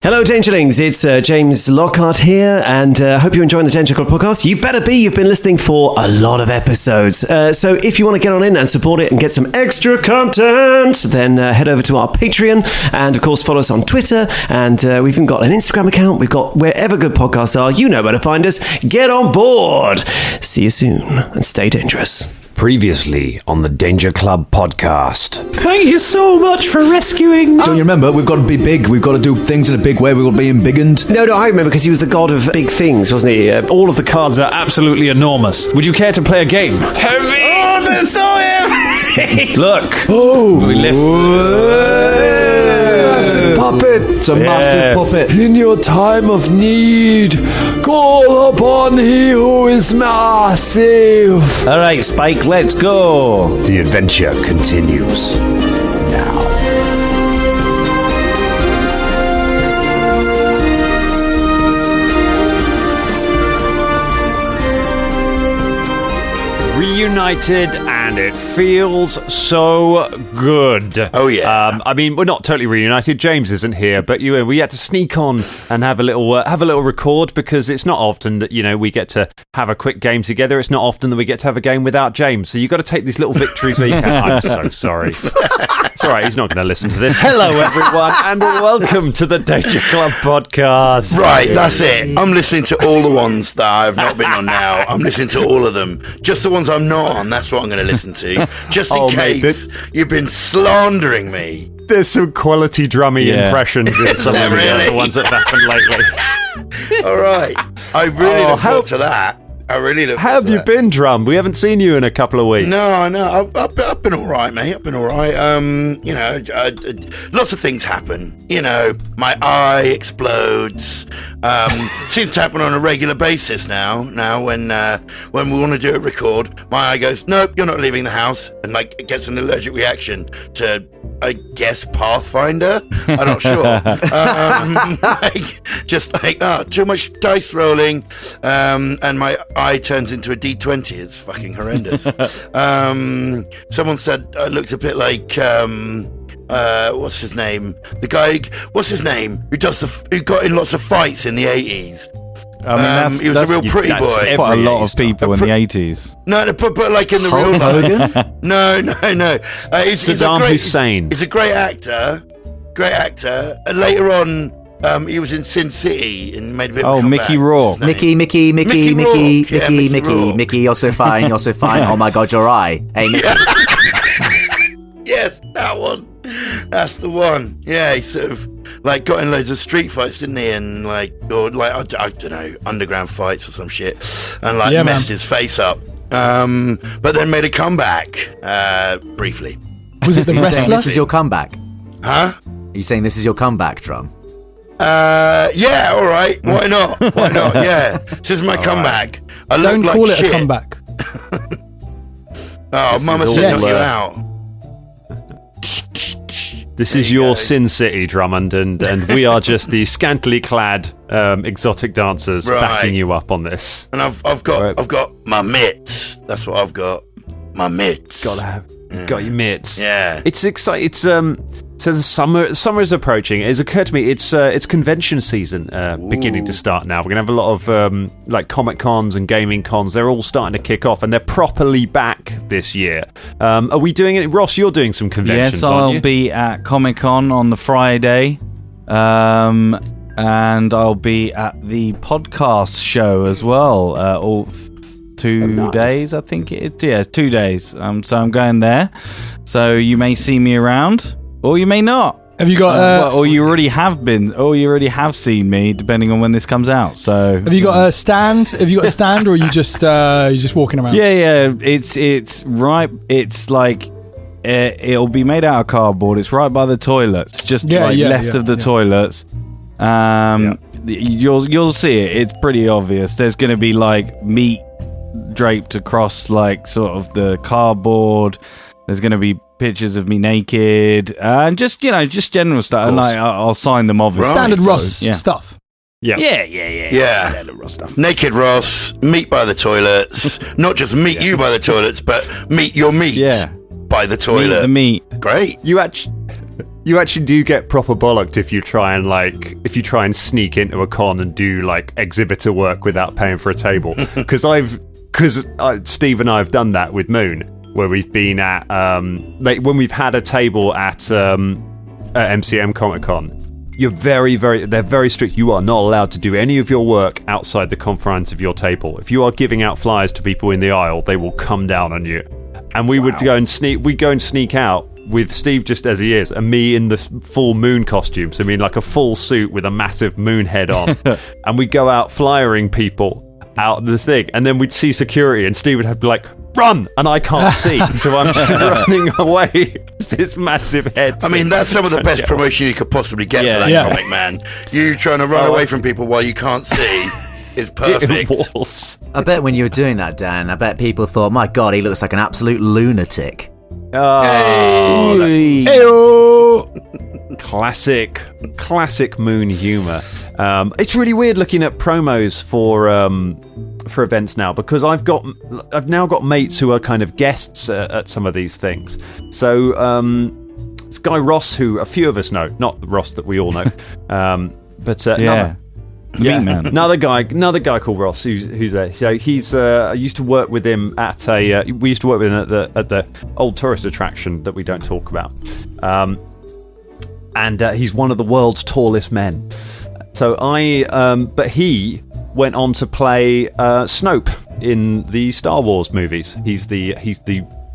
Hello, Dangerlings. It's James Lockhart here, and hope you're enjoying the Danger Club podcast. You better be. You've been listening for a lot of episodes. So if you want to get on in and support it and get some extra content, then head over to our Patreon and, of course, follow us on Twitter. And we've even got an Instagram account. We've got wherever good podcasts are. You know where to find us. Get on board. See you soon, and stay dangerous. Previously on the Danger Club podcast. Thank you so much for rescuing. Don't you remember? We've got to be big. We've got to do things in a big way. We've got to be embiggened. No, I remember because he was the god of big things, wasn't he? All of the cards are absolutely enormous. Would you care to play a game? Heavy! Oh, they're so heavy! Look. Oh, we lift. It's a massive puppet. It's a massive puppet. In your time of need, call upon he who is massive. All right, Spike, let's go. The adventure continues now. Reunited, and it feels so good. Oh yeah. I mean, we're not totally reunited. James isn't here, but we had to sneak on and have a little record, because it's not often that we get to have a quick game together. It's not often that we get to have a game without James. So you've got to take these little victories where you can. I'm so sorry. It's all right. He's not going to listen to this. Hello, everyone, and welcome to the Danger Club podcast. Right, that's it. I'm listening to all the ones that I've not been on now. I'm listening to all of them. Just the ones I'm not on, that's what I'm going to listen to. Just in case you've been slandering me. There's some quality drummy impressions in some of the ones that have happened lately. All right. I really look forward to that. I really look How forward have to you been, Drum? We haven't seen you in a couple of weeks. No. I've been all right, mate. I've been all right. Lots of things happen. My eye explodes. Seems to happen on a regular basis now. Now, when we want to do a record, my eye goes, "Nope, you're not leaving the house," and it gets an allergic reaction to, I guess, Pathfinder. I'm not sure. Too much dice rolling, and my eye turns into a D20. It's fucking horrendous. Someone said I looked a bit like what's his name? The guy, what's his name? Who got in lots of fights in the 80s. I mean, he was a real pretty boy. Quite a lot of people in the 80s. No, but like in the real life. No. He's Saddam Hussein. He's a great actor. And later on, he was in Sin City and made a bit of a comeback. Mickey Rourke. Mickey, you're so fine. Oh my God, your eye. Hey, Mickey. Yes, that one. That's the one. Yeah, he sort of got in loads of street fights, didn't he? And I don't know, underground fights or some shit, and messed his face up. But then made a comeback briefly. Was it the wrestler? This is your comeback. Huh? Are you saying this is your comeback, Drum? Yeah, all right. Why not? Yeah, this is my comeback. I don't look call like it shit. a comeback. Mama said knock you out. This is your Sin City, Drummond, and we are just the scantily clad exotic dancers backing you up on this. And I've got my mitts. That's what I've got. My mitts. Got your mitts. Yeah. It's exciting. It's so the summer is approaching. It's occurred to me it's convention season beginning to start now. We're gonna have a lot of Comic Cons and gaming cons. They're all starting to kick off, and they're properly back this year. Are we doing it? Ross, you're doing some conventions, Yes, aren't you? I'll be at Comic Con on the Friday, and I'll be at the podcast show as well. All 2 days, I think it is. Yeah, 2 days. So I'm going there. So you may see me around, or you may not. Have you got? Or you already have been, or you already have seen me, depending on when this comes out. So have you got a stand? Have you got a stand, or are you just walking around? Yeah. It's right. It's like it'll be made out of cardboard. It's right by the toilets, just left of the toilets. You'll see it. It's pretty obvious. There's going to be meat draped across sort of the cardboard. There's going to be pictures of me naked and just general stuff. And I'll sign them, obviously. Standard Ross stuff. Yeah. Standard Ross stuff. Naked Ross, meat by the toilets. Not just meet you by the toilets, but meet your meat by the toilet. Meet the meat. Great. You actually. You actually do get proper bollocked if you try and sneak into a con and do like exhibitor work without paying for a table. Because Steve and I have done that with Moon, where we've been at when we've had a table at MCM Comic Con. They're very strict. You are not allowed to do any of your work outside the confines of your table. If you are giving out flyers to people in the aisle, they will come down on you. And we would go and sneak out with Steve just as he is, and me in the full Moon costume. So I mean, like a full suit with a massive moon head on, and we'd go out flyering people out of this thing, and then we'd see security, and Steve would have to be like, run, and I can't see, so I'm just running away. It's this massive head. I mean, that's some of the best promotion you could possibly get for that comic, man. You trying to run away from people while you can't see is perfect. I bet when you were doing that, Dan, I bet people thought, my God, he looks like an absolute lunatic. Oh, Heyo! Classic Moon humour. It's really weird looking at promos for events now, because I've now got mates who are kind of guests at some of these things. So this guy Ross, who a few of us know, not the Ross that we all know, but another guy called Ross who's there. So he's I used to work with him at we used to work with him at the old tourist attraction that we don't talk about, and he's one of the world's tallest men. So but he went on to play Snoke in the Star Wars movies. He's the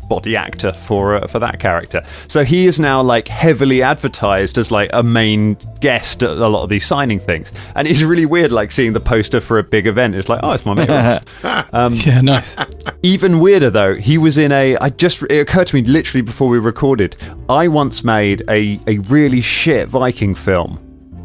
body actor for that character. So he is now like heavily advertised as like a main guest at a lot of these signing things. And it's really weird, like seeing the poster for a big event. It's like, oh, it's my mate Ross. Yeah, nice. Even weirder though, he was in it occurred to me literally before we recorded. I once made a really shit Viking film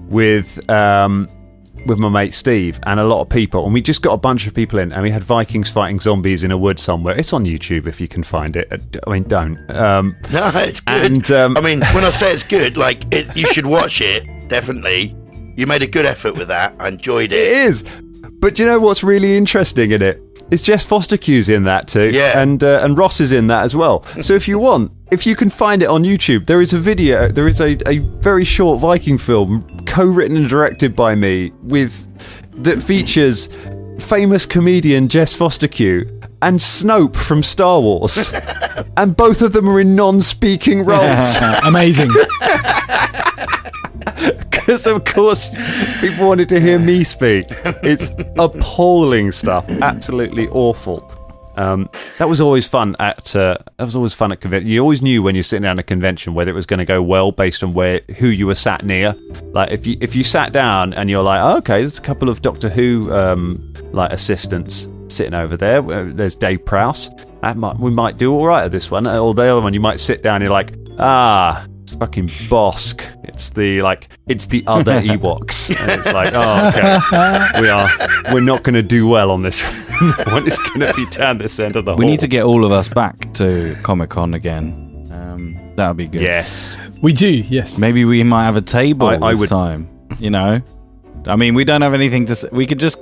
with my mate Steve and a lot of people, and we just got a bunch of people in, and we had Vikings fighting zombies in a wood somewhere. It's on YouTube if you can find it. I mean, don't. No, it's good. And, I mean, when I say it's good, like, you should watch it, definitely. You made a good effort with that. I enjoyed it. It is. But you know what's really interesting in it? It's Jess Fosterq's in that too. Yeah. And Ross is in that as well. So if you can find it on YouTube, there is a very short Viking film co-written and directed by me that features famous comedian Jess Fosterq and Snope from Star Wars. And both of them are in non-speaking roles. Amazing. Because of course people wanted to hear me speak. It's appalling stuff. Absolutely awful. That was always fun at convention. You always knew when you're sitting down at a convention whether it was going to go well based on who you were sat near. Like if you sat down and you're like, oh, okay, there's a couple of Doctor Who like assistants sitting over there. There's Dave Prowse. We might do all right at this one. Or the other one, you might sit down and you're like, it's fucking Bosk. It's the other Ewoks. And it's like, oh, okay, we're not going to do well on this one. It's going to be down this end of the hall. We need to get all of us back to Comic-Con again. That would be good. Yes, we do. Yes, maybe we might have a table this time. You know, I mean, we don't have anything to. We could just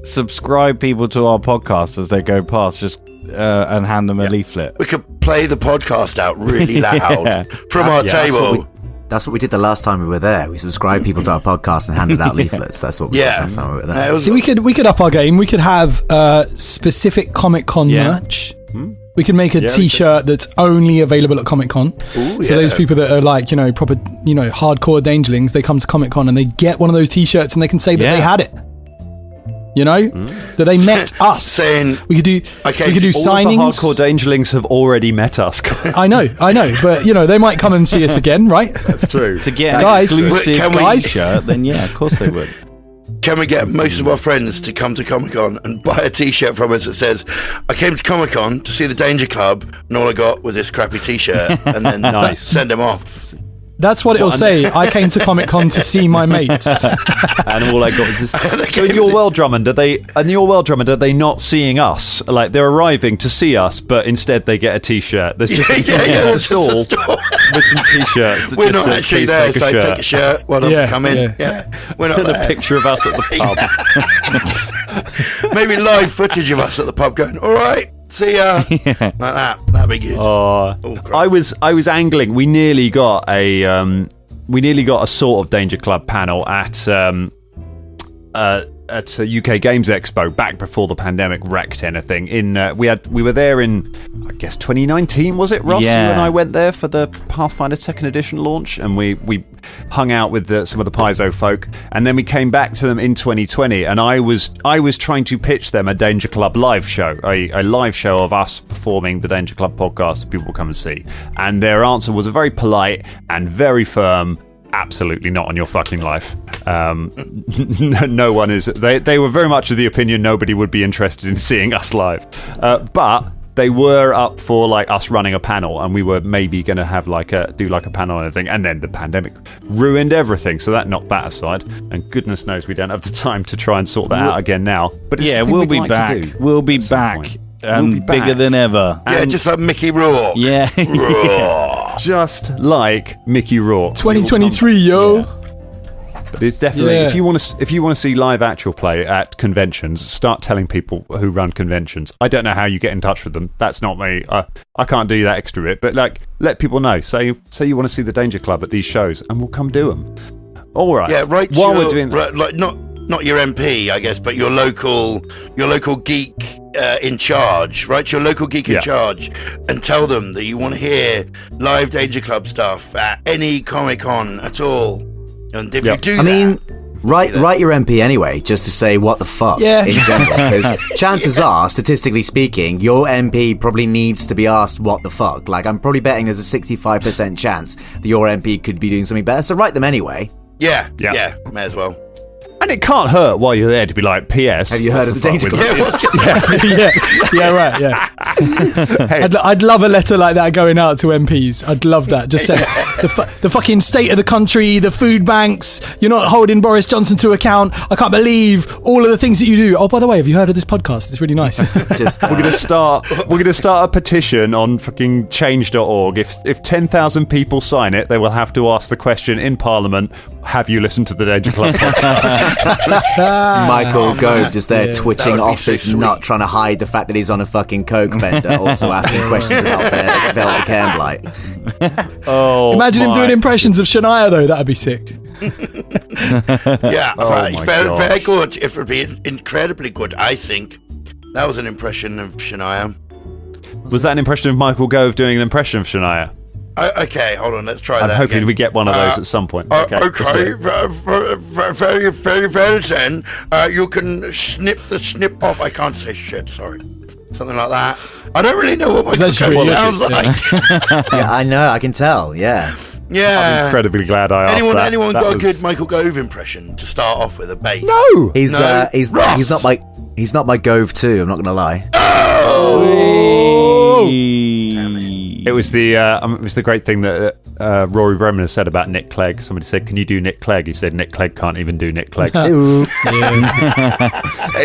subscribe people to our podcast as they go past. Just. And hand them a leaflet. We could play the podcast out really loud from our table. That's what we did the last time we were there. We subscribed people to our podcast and handed out leaflets. That's what we did last time we were there. See, we could up our game. We could have specific Comic-Con merch. We could make a T-shirt that's only available at Comic-Con. So those people that are like, proper, hardcore Dangerlings, they come to Comic-Con and they get one of those T-shirts and they can say that they had it. That they met us. Saying, we could do signings. All the hardcore Dangerlings have already met us. I know, but they might come and see us again, right? That's true. To get an exclusive T-shirt, then of course they would. Can we get most of our friends to come to Comic-Con and buy a T-shirt from us that says, I came to Comic-Con to see the Danger Club, and all I got was this crappy T-shirt, and then send them off. That's what it'll say. I came to Comic-Con to see my mates. And all I got was this. So in your world, Drummond, are they not seeing us? Like, they're arriving to see us, but instead they get a T-shirt. There's just a stall with some T-shirts. We're not actually there. It's like, take a shirt. Why don't you come in? Yeah. We're not there. A picture of us at the pub. Maybe live footage of us at the pub going, all right. See ya. Like that. That'd be good. I was angling. We nearly got a sort of Danger Club panel at UK Games Expo back before the pandemic wrecked anything. We were there in, I guess, 2019, was it, Ross? Yeah. You and I went there for the Pathfinder 2nd edition launch, and we hung out with some of the Paizo folk, and then we came back to them in 2020, and I was trying to pitch them a Danger Club live show, a live show of us performing the Danger Club podcast that people will come and see. And their answer was a very polite and very firm, absolutely not on your fucking life. No one is. They were very much of the opinion nobody would be interested in seeing us live. But they were up for like us running a panel, and we were maybe going to have do a panel and everything. And then the pandemic ruined everything, so that knocked that aside. And goodness knows we don't have the time to try and sort that out again now. But it's we'll be back. We'll be back. Bigger than ever. Yeah, just like Mickey Rourke. Yeah. Just like Mickey Rourke. 2023, yo. Yeah. But it's definitely if you want to see live actual play at conventions, start telling people who run conventions. I don't know how you get in touch with them. That's not me. I can't do that extra bit. But let people know. Say you want to see the Danger Club at these shows, and we'll come do them. All right. Yeah, right. While we're doing that, not your MP, I guess, but your local geek in charge, right? Your local geek in charge, and tell them that you want to hear live Danger Club stuff at any Comic-Con at all. And if you do write your MP anyway, just to say what the fuck in general, because chances are, statistically speaking, your MP probably needs to be asked what the fuck. Like, I'm probably betting there's a 65% chance that your MP could be doing something better, so write them anyway. Yeah, may as well. And it can't hurt while you're there to be like, P.S. Have you heard of the Danger Club? Hey. I'd love a letter like that going out to MPs. I'd love that. Just say the fucking state of the country, the food banks. You're not holding Boris Johnson to account. I can't believe all of the things that you do. Oh, by the way, have you heard of this podcast? It's really nice. We're gonna start a petition on fucking change.org. If 10,000 people sign it, they will have to ask the question in Parliament: have you listened to the Danger Club podcast? Michael Gove just there twitching off his nut, trying to hide the fact that he's on a fucking coke bender, also asking questions about Velvet Cairnblight. Imagine him doing impressions of Shania, though. That'd be sick. Very good. It would be incredibly good, I think. That was an impression of Shania. Was that an impression of Michael Gove doing an impression of Shania? Okay, hold on. Let's try that. I'm hoping again. we get one of those at some point. Okay, very, very well then. You can snip off. I can't say shit. Sorry, something like that. I don't really know what my sounds like. Yeah, I know. I can tell. Yeah. I'm incredibly glad I asked that. Anyone got a good Michael Gove impression to start off with a bass? No, he's not my Gove too. I'm not gonna lie. Oh! It was the great thing that Rory Bremner said about Nick Clegg. Somebody said, "Can you do Nick Clegg?" He said, "Nick Clegg can't even do Nick Clegg." There you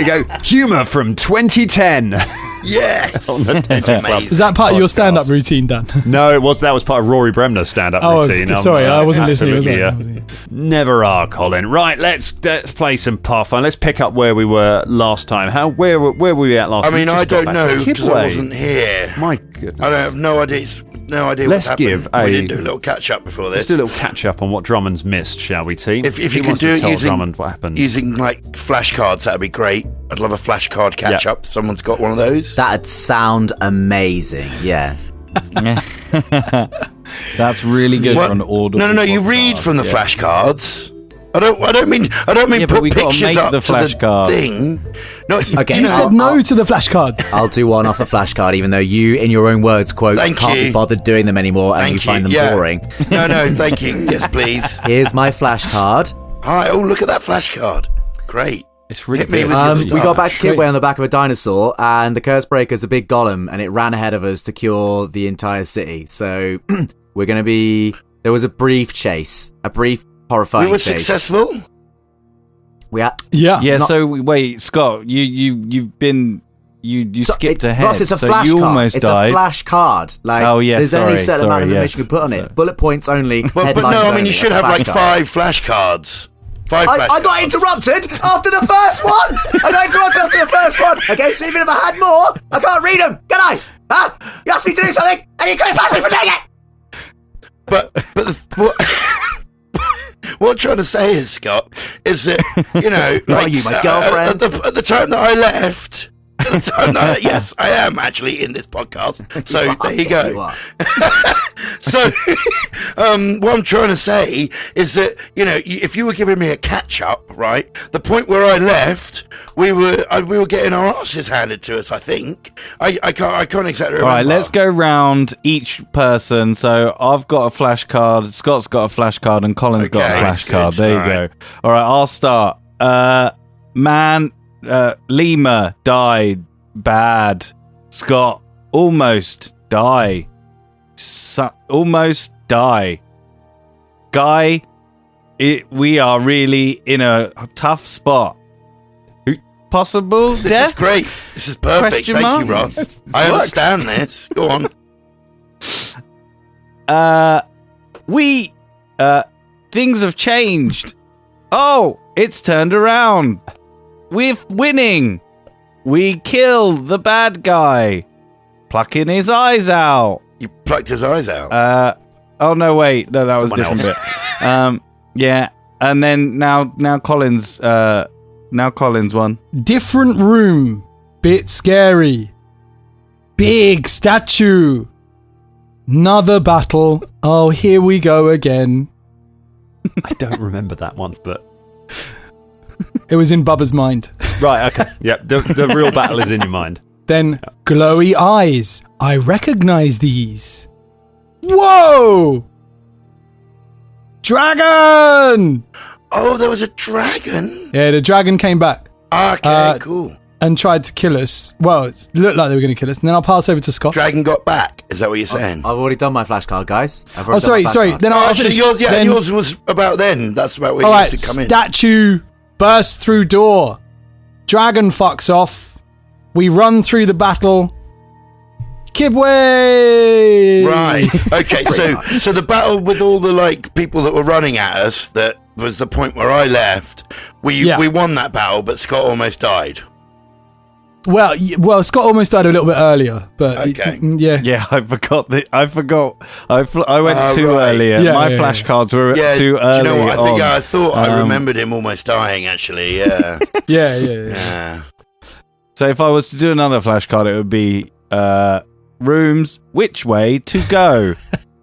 go. Humour from 2010. Yes. On the Danger Club. Is that part of your stand-up routine, Dan? No, that was part of Rory Bremner's stand-up routine. Sorry, I wasn't listening. Never are, Colin. Right, let's play some Pathfinder. Let's pick up where we were last time. Where were we at last? I mean, I don't know because I wasn't here. My goodness, I have no idea. Let's give we didn't do a little catch-up before this. Let's do a little catch-up on what Drummond's missed, shall we, team? If you can do it using Drummond what happened. Using like flashcards, that'd be great. I'd love a flashcard catch-up. Someone's got one of those. That'd sound amazing. Yeah. That's really good for an audible. No. You read from the flashcards. I don't mean put pictures up the flashcard thing. No, okay. You said no to the flashcards. I'll do one off a flashcard, even though you, in your own words, quote, can't be bothered doing them anymore, and you find them boring. No, thank you. Yes, please. Here's my flashcard. Hi. Oh, look at that flashcard. Great. It's really Hit me with your stuff. We got back to Kibwe on the back of a dinosaur, and the Curse Breaker's a big golem, and it ran ahead of us to cure the entire city. So we're going to be... There was a brief chase, a brief horrifying We were chase. successful? Yeah. So wait, Scott, you've been... You skipped ahead. Ross, it's a so flashcard. you almost died. It's a flashcard. Like, there's only a certain amount of information you can put on it. Bullet points only. But no, I mean, you should have like 5 flashcards. I got interrupted after the first one. Okay, so even if I had more, I can't read them, can I? Huh? You asked me to do something, and you criticise me for doing it. But what I'm trying to say is, Scott, is that, Are you my girlfriend? At the time that I left, yes, I am actually in this podcast. So there you go. You are. So what I'm trying to say is that, if you were giving me a catch up, right, the point where I left, we were getting our asses handed to us, I think. I can't exactly remember. All right, let's go round each person. So I've got a flashcard, Scott's got a flashcard, and Colin's got a flashcard. There you go. All right, I'll start. Lemur died. Bad. Scott, almost die. Almost die. Guy, we are really in a tough spot. Possible This death? is great. This is perfect. Question Thank mark? you, Ross. I understand this. Go on. Things have changed. Oh, it's turned around. We're winning. We killed the bad guy, plucking his eyes out. You plucked his eyes out. Oh no, wait, no, that was a Someone different bit. Yeah, and then now Colin's one. Different room. Bit scary. Big statue. Another battle. Oh, here we go again. I don't remember that one, but It was in Bubba's mind. right, okay, yep. The real battle is in your mind. Then glowy eyes. I recognize these. Whoa! Dragon! Oh, there was a dragon. Yeah, the dragon came back Okay, cool. and tried to kill us. Well, it looked like they were going to kill us. And then I'll pass over to Scott. Dragon got back. Is that what you're saying? I've already done my flashcard, guys. Oh, sorry. Then I'll Actually, finish. yours was about then. That's about where All you right, used to come in. statue bursts through door. Dragon fucks off. We run through the battle. Kibwe! Right. Okay. So the battle with all the people that were running at us, that was the point where I left. We won that battle, but Scott almost died. Well, Scott almost died a little bit earlier, but Okay. Yeah, I forgot. I went too right. early. My flashcards were too early. Do you know what? I thought I Um, remembered him almost dying. Actually, yeah. Yeah. So if I was to do another flashcard, it would be rooms, which way to go,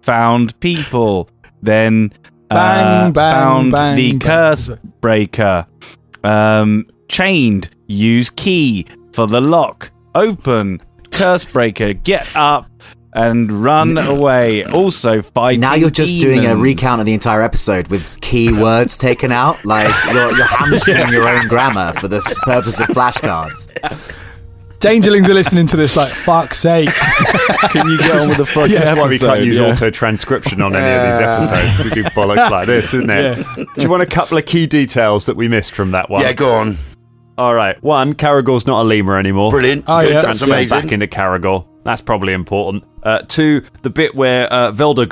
found people, then Bang, bang, found bang, the bang. curse breaker, chained, use key for the lock, open, curse breaker, get up and run away. Also fighting Now you're just doing a demons. recount of the entire episode with key words taken out. Like you're hamstringing your own grammar for the purpose of flashcards. Dangerlings are listening to this like, fuck's sake. Can you get on with the fucking That's why we can't episode? use Yeah. auto transcription on any of these episodes. We do bollocks like this, isn't it? Yeah. Do you want a couple of key details that we missed from that one? Yeah, go on. All right. One, Caragor's not a lemur anymore. Brilliant. Oh, Good, yeah. that's Transferred amazing. back into Caragor. That's probably important. Two, the bit where Velda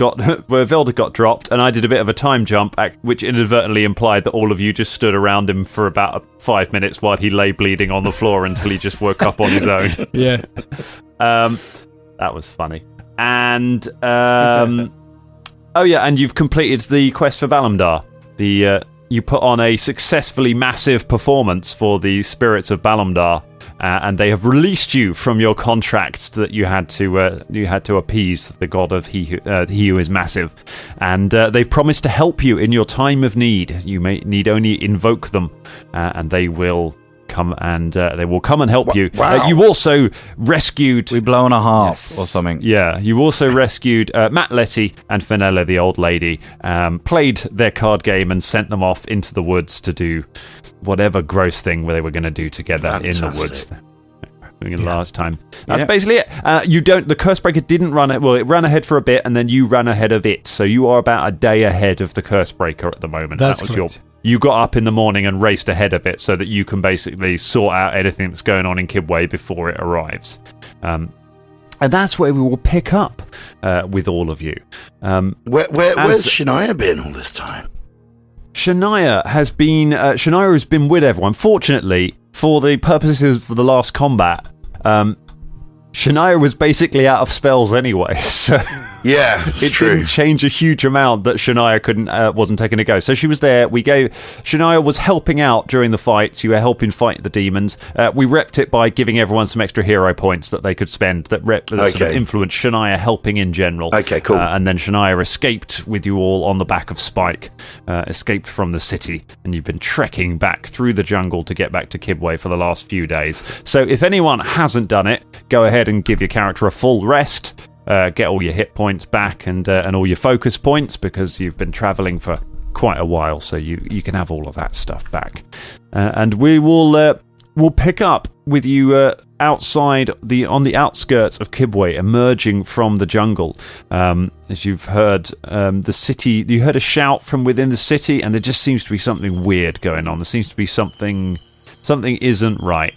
got dropped, and I did a bit of a time jump, which inadvertently implied that all of you just stood around him for about 5 minutes while he lay bleeding on the floor until he just woke up on his own. Yeah. That was funny. And and you've completed the quest for Balamdar. You put on a successfully massive performance for the spirits of Balamdar, and they have released you from your contract that you had to appease the god of he who is massive, and they've promised to help you in your time of need. You may need only invoke them, and they will come and help you. Wow. You also rescued. We blow on a harp or something. Yeah, you also rescued Matt Letty and Fenella, the old lady, played their card game and sent them off into the woods to do whatever gross thing they were going to do together in the woods. Last time. That's basically it. The Cursebreaker didn't run it. Well, it ran ahead for a bit, and then you ran ahead of it. So you are about a day ahead of the Cursebreaker at the moment. That's that was correct. You got up in the morning and raced ahead of it so that you can basically sort out anything that's going on in Kibwe before it arrives. And that's where we will pick up with all of you. Where's Shania been all this time? Shania has been with everyone. Fortunately, for the purposes of the last combat, Shania was basically out of spells anyway, so yeah, it didn't change a huge amount that Shania wasn't taking a go. So she was there. Shania was helping out during the fights. You were helping fight the demons. We repped it by giving everyone some extra hero points that they could spend that sort of influenced Shania helping in general. Okay, cool. And then Shania escaped with you all on the back of Spike, escaped from the city, and you've been trekking back through the jungle to get back to Kibwe for the last few days. So if anyone hasn't done it, go ahead and give your character a full rest. Get all your hit points back and all your focus points, because you've been travelling for quite a while, so you can have all of that stuff back. And we'll pick up with you outside on the outskirts of Kibwe, emerging from the jungle. As you've heard the city, you heard a shout from within the city, and there just seems to be something weird going on. There seems to be something isn't right.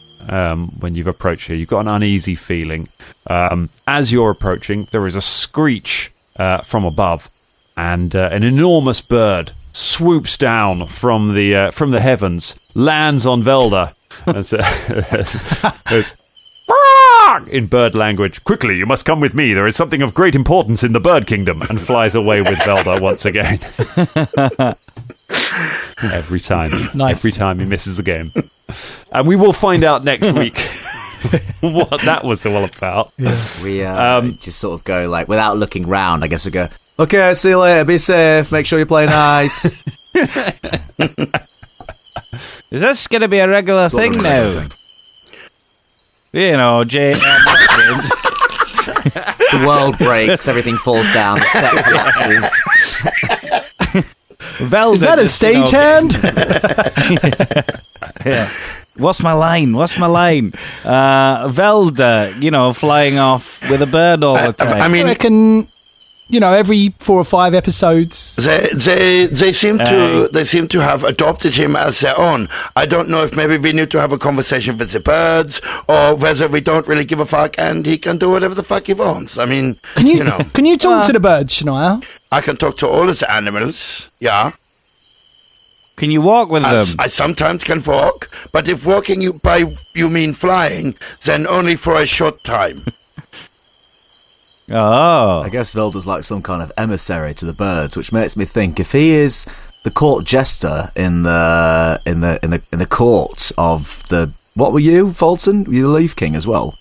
When you've approached here, you've got an uneasy feeling. As you're approaching, there is a screech from above, and an enormous bird swoops down from the heavens, lands on Velda, and says, in bird language, "Quickly, you must come with me. There is something of great importance in the bird kingdom," and flies away with Velda once again. Every time. Nice. Every time he misses a game. And we will find out next week what that was all about. Yeah. We just sort of go, like, without looking round, I guess we go, "Okay, see you later, be safe, make sure you play nice." Is this going to be a regular thing now? You know, James. The world breaks, everything falls down, the set collapses. Velda, is that a stagehand? Yeah. What's my line? Velda, flying off with a bird all the time. I reckon, every 4 or 5 episodes. They seem to have adopted him as their own. I don't know if maybe we need to have a conversation with the birds, or whether we don't really give a fuck and he can do whatever the fuck he wants. I mean, can you talk to the birds, Shania? I can talk to all of the animals. Yeah. Can you walk with them? I sometimes can walk, but if walking you mean flying, then only for a short time. Oh. I guess Velda's like some kind of emissary to the birds, which makes me think if he is the court jester in the court of the, what were you, Fulton? Were you the Leaf King as well?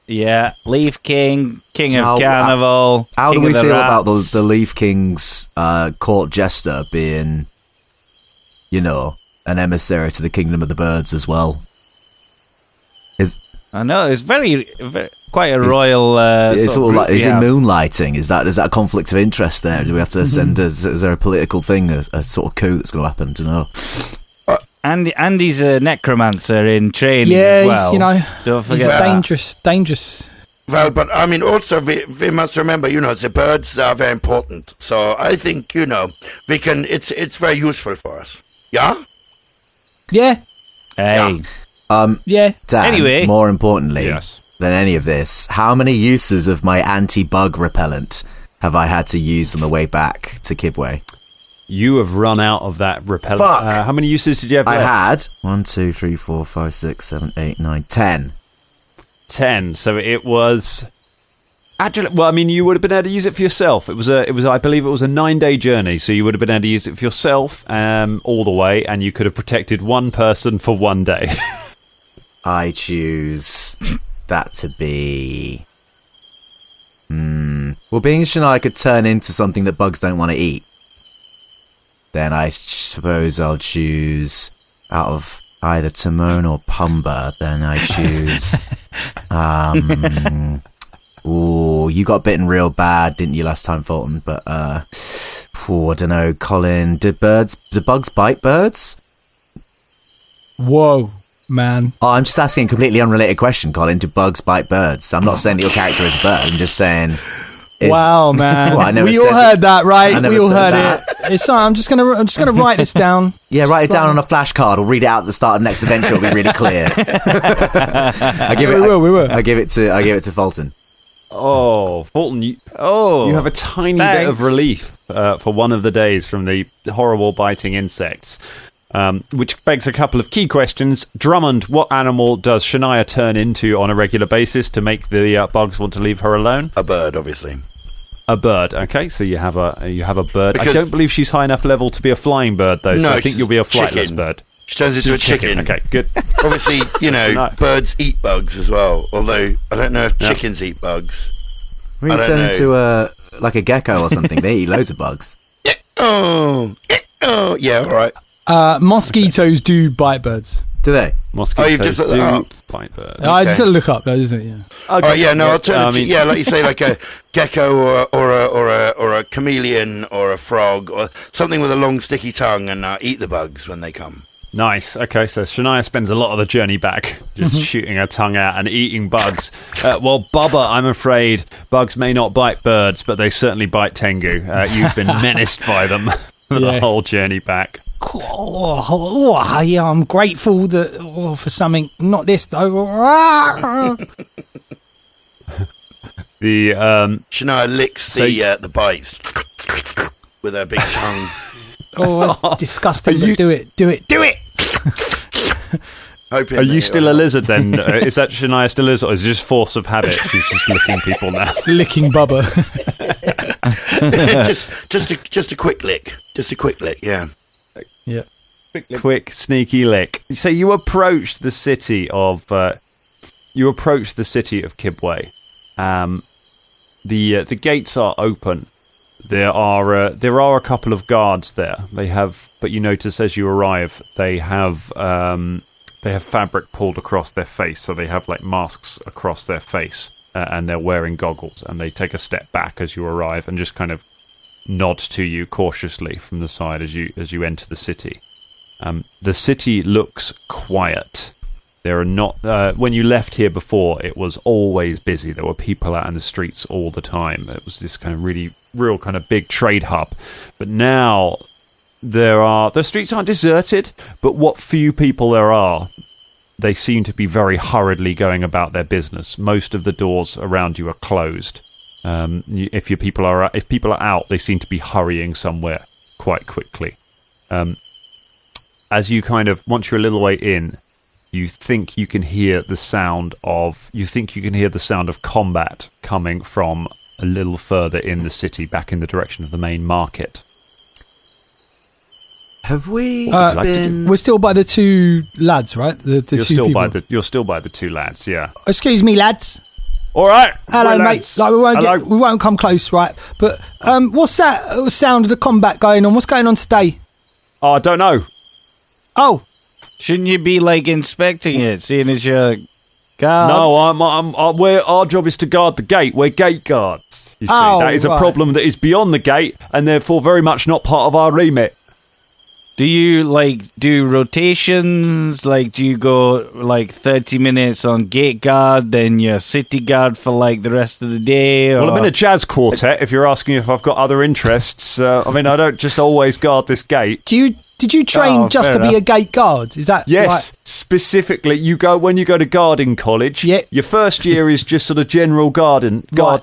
Yeah, Leaf King, King of Carnival. How King do we of feel Rats. about the Leaf King's court jester being, an emissary to the kingdom of the birds as well? I know, it's very quite a royal. It's sort of like, is it moonlighting? Is that a conflict of interest there? Do we have to send? Is there a political thing, a sort of coup that's going to happen? To know. Andy's a necromancer in training. Yeah, as well. Don't forget he's dangerous. Well, but I mean, also we must remember, the birds are very important. So I think we can. It's very useful for us. Yeah. Yeah. Hey. Yeah. Dan, anyway, more importantly Yes. than any of this, how many uses of my anti-bug repellent have I had to use on the way back to Kibwe? You have run out of that repellent. Fuck. How many uses did you have I left? had 1, 2, 3, 4, 5, 6, 7, 8, 9, 10. 10. So it was. Actually, well, I mean, you would have been able to use it for yourself. It was. I believe it was a 9-day journey, so you would have been able to use it for yourself all the way, and you could have protected one person for 1 day. I choose that to be. Well, being Shania could turn into something that bugs don't want to eat, then I suppose I'll choose out of either Timon or Pumba. Then I choose. Ooh, you got bitten real bad, didn't you, last time, Fulton? But I don't know, Colin. Do bugs bite birds? Whoa, man. Oh, I'm just asking a completely unrelated question, Colin. Do bugs bite birds? I'm not saying that your character is a bird. I'm just saying. Wow, man. Well, we all heard that, right? We all heard that. it. It's I'm just gonna write this down. Yeah, write it down on a flashcard. We'll read it out at the start of the next adventure. It'll be really clear. We will. I give it to Fulton. Oh, Fulton, you have a tiny bit of relief for one of the days from the horrible biting insects. Which begs a couple of key questions. Drummond, what animal does Shania turn into on a regular basis to make the bugs want to leave her alone? A bird, obviously. A bird. Okay, so you have a bird. Because I don't believe she's high enough level to be a flying bird, though. So I think you'll be a flightless chicken. bird. She turns into a chicken. Okay, good. Obviously, birds eat bugs as well. Although I don't know if chickens eat bugs. We turn into a gecko or something. They eat loads of bugs. Oh, yeah, all right. Mosquitoes do bite birds. Do they? Mosquitoes you've just looked do that up? bite birds. I just had to look up, though, isn't it? Yeah. Okay. I'll turn into like you say, like a gecko or a chameleon or a frog or something with a long sticky tongue, and eat the bugs when they come. Nice. Okay, so Shania spends a lot of the journey back just shooting her tongue out and eating bugs. Well, Bubba, I'm afraid bugs may not bite birds, but they certainly bite Tengu. You've been menaced by them for the whole journey back. Yeah, I'm grateful for something. Not this, though. Shania licks the bites with her big tongue. Oh, that's disgusting. Do it. Are you still a lizard then? Is that Shania still is, or is it just force of habit? She's just licking people now. Licking Bubba. just a quick lick. Just a quick lick. Yeah. Yeah. Quick sneaky lick. So you approach the city of Kibwe. The gates are open. There are a couple of guards there. But you notice as you arrive, they have fabric pulled across their face, so they have like masks across their face, and they're wearing goggles. And they take a step back as you arrive and just kind of nod to you cautiously from the side as you enter the city. The city looks quiet. There are not. When you left here before, it was always busy. There were people out in the streets all the time. It was this kind of real kind of big trade hub. But now the streets aren't deserted, but what few people there are, they seem to be very hurriedly going about their business. Most of the doors around you are closed. If people are out, they seem to be hurrying somewhere quite quickly. As you once you're a little way in, you think you can hear the sound of combat coming from a little further in the city, back in the direction of the main market. Have we been? We're still by the two lads, right? You're two still people. You're still by the two lads, yeah. Excuse me, lads. All right. Hello, mate. Lads. Like we won't come close, right? But what's that sound of the combat going on? What's going on today? Oh, I don't know. Oh, shouldn't you be inspecting it, seeing as you're guard? No, our job is to guard the gate. We're gate guards. You see, that is a problem that is beyond the gate, and therefore very much not part of our remit. Do you do rotations? Do you go 30 minutes on gate guard, then you're city guard for the rest of the day? Well, I'm in a jazz quartet. If you're asking if I've got other interests, I don't just always guard this gate. Did you train just to be a gate guard? Is that yes? Right? Specifically, when you go to guarding college. Yeah. Your first year is just sort of general guarding. Yeah.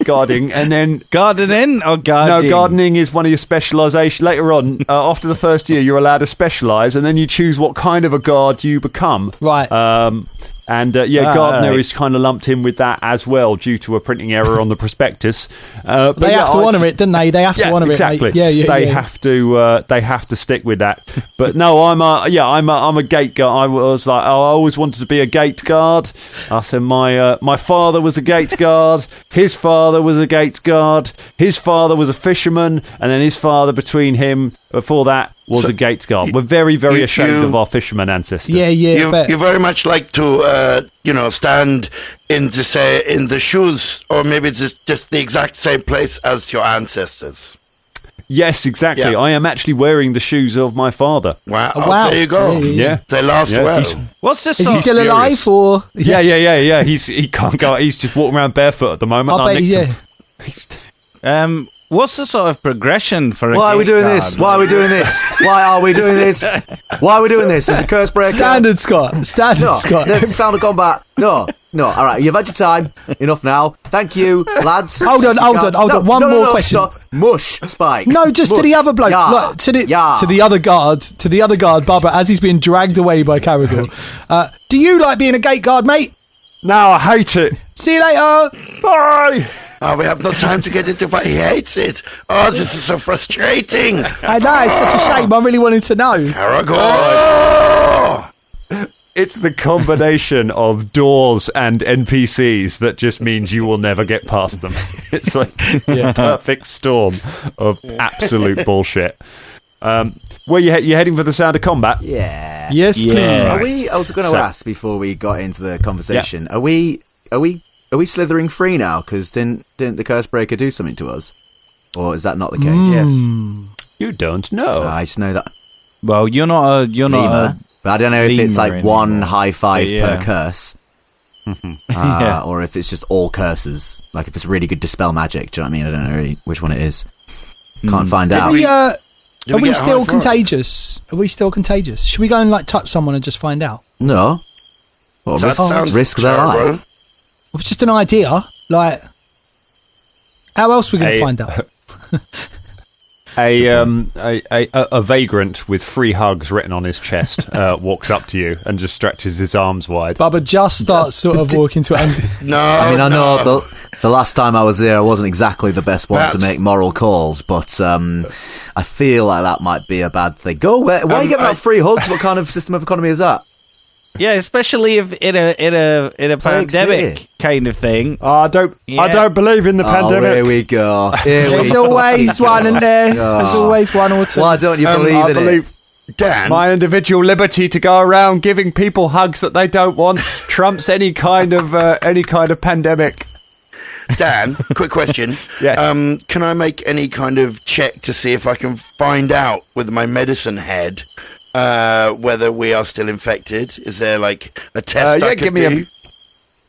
Guarding, and then gardening or guarding. No, gardening is one of your specialisations. Later on, after the first year, you're allowed to specialise, and then you choose what kind of a guard you become. Right. Gardener is kind of lumped in with that as well due to a printing error on the prospectus. But they have to honour it, don't they? They have to honour exactly. it. Exactly. They have to stick with that. But no, I'm a gate guard. I always wanted to be a gate guard. I said my father was a gate guard. His father was a gate guard. His father was a fisherman, and then his father before that was a gates guard. We're very, very ashamed of our fisherman ancestors. Yeah. You very much like to, stand in the shoes, or maybe it's just the exact same place as your ancestors. Yes, exactly. Yeah. I am actually wearing the shoes of my father. Wow. There you go. Yeah. They last well. What's this? Is he still alive, or? Yeah. He can't go. He's just walking around barefoot at the moment. I bet What's the sort of progression for a Why are we doing guard? this? Why are we doing this? Why are we doing this? Why are we doing this? Is a curse breaker? Standard Scott. No, there's the sound of combat. No. No, all right, you've had your time. Enough now. Thank you, lads. Hold on. One more question. No. Mush, Spike. No, just Mush. to the other bloke. Look, to the other guard, Barbara, as he's being dragged away by Caragor. Do you like being a gate guard, mate? No, I hate it. See you later. Bye. Oh, we have no time to get into why he hates it. Oh, this is so frustrating. I know, it's such a shame. I really wanted to know. Aragorn. Oh! It's the combination of doors and NPCs that just means you will never get past them. It's like a perfect storm of absolute bullshit. Where you heading for the sound of combat? Yeah. Yes, please. Are we? I was going to ask before we got into the conversation. Yeah. Are we slithering free now? Because didn't the curse breaker do something to us, or is that not the case? Yes. You don't know. I just know that. Well, you're not a but I don't know if it's like anymore. one high five per curse, or if it's just all curses. Like if it's really good dispel magic. Do you know what I mean? I don't know really which one it is. Can't find out. Are we still contagious? Are we still contagious? Should we go and like touch someone and just find out? No. Well, risk their life. It was just an idea. Like, how else are we going to find out? A vagrant with 3 hugs written on his chest walks up to you and just stretches his arms wide. Bubba just starts sort of walking to it. No, I know the last time I was there, I wasn't exactly the best one to make moral calls, but I feel like that might be a bad thing. Go away. Why are you giving out free hugs? What kind of system of economy is that? Yeah, especially if in a pandemic kind of thing. I don't believe in the pandemic. Here we go. There's always one in there. There's always one or two. Why don't you believe in it? Dan, my individual liberty to go around giving people hugs that they don't want trumps any kind of pandemic. Dan, quick question. Yeah. Can I make any kind of check to see if I can find out with my medicine head whether we are still infected? Is there like a test I could do?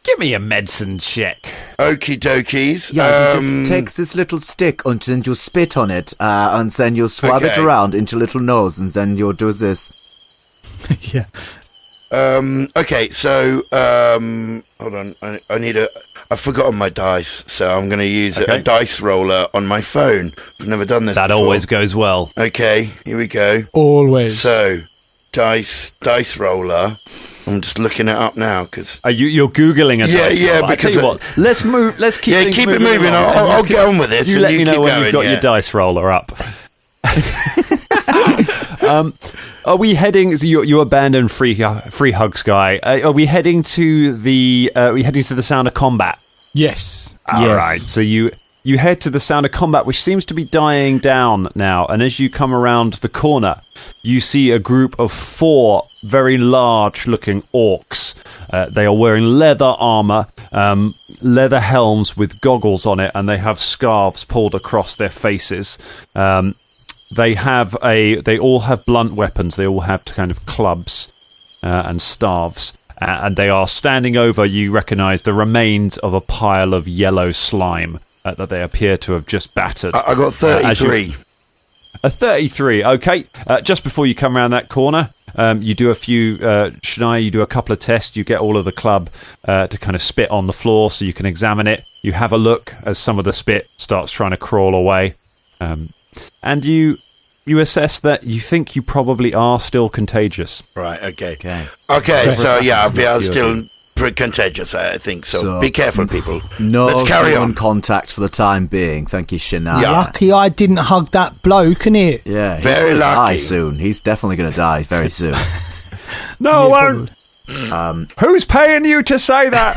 Give me a medicine check. Okie dokies. Yeah, you just take this little stick and then you spit on it, and then you swab it around into your little nose, and then you'll do this. Yeah. Okay, so hold on. I've forgotten my dice, so I'm going to use a dice roller on my phone. I've never done this. That before. always goes well. Okay, here we go. Always. So, dice roller. I'm just looking it up now because you're googling a dice roller. Yeah. Because I tell you what, let's move. Let's keep. Yeah, keep it moving. I'll get on with this. You let me know when going, you've got your dice roller up. Are we heading? So you abandoned free hugs guy. Are we heading to the? The sound of combat? Yes. All right. So you head to the sound of combat, which seems to be dying down now. And as you come around the corner, you see a group of 4 very large-looking orcs. They are wearing leather armor, leather helms with goggles on it, and they have scarves pulled across their faces. They all have blunt weapons. They all have kind of clubs and staves. And they are standing over, you recognise, the remains of a pile of yellow slime that they appear to have just battered. I got 33. A 33, okay. Just before you come around that corner, you do a few, Shania, you do a couple of tests. You get all of the club to kind of spit on the floor so you can examine it. You have a look as some of the spit starts trying to crawl away. And you assess that you think you probably are still contagious. Right, okay. So yeah, we are still contagious, I think. So be careful, people. No, let's carry on contact for the time being. Thank you, Shania. Yeah. Lucky I didn't hug that bloke, innit? Yeah, he's very lucky. Die soon. He's definitely going to die very soon. No one. Who's paying you to say that?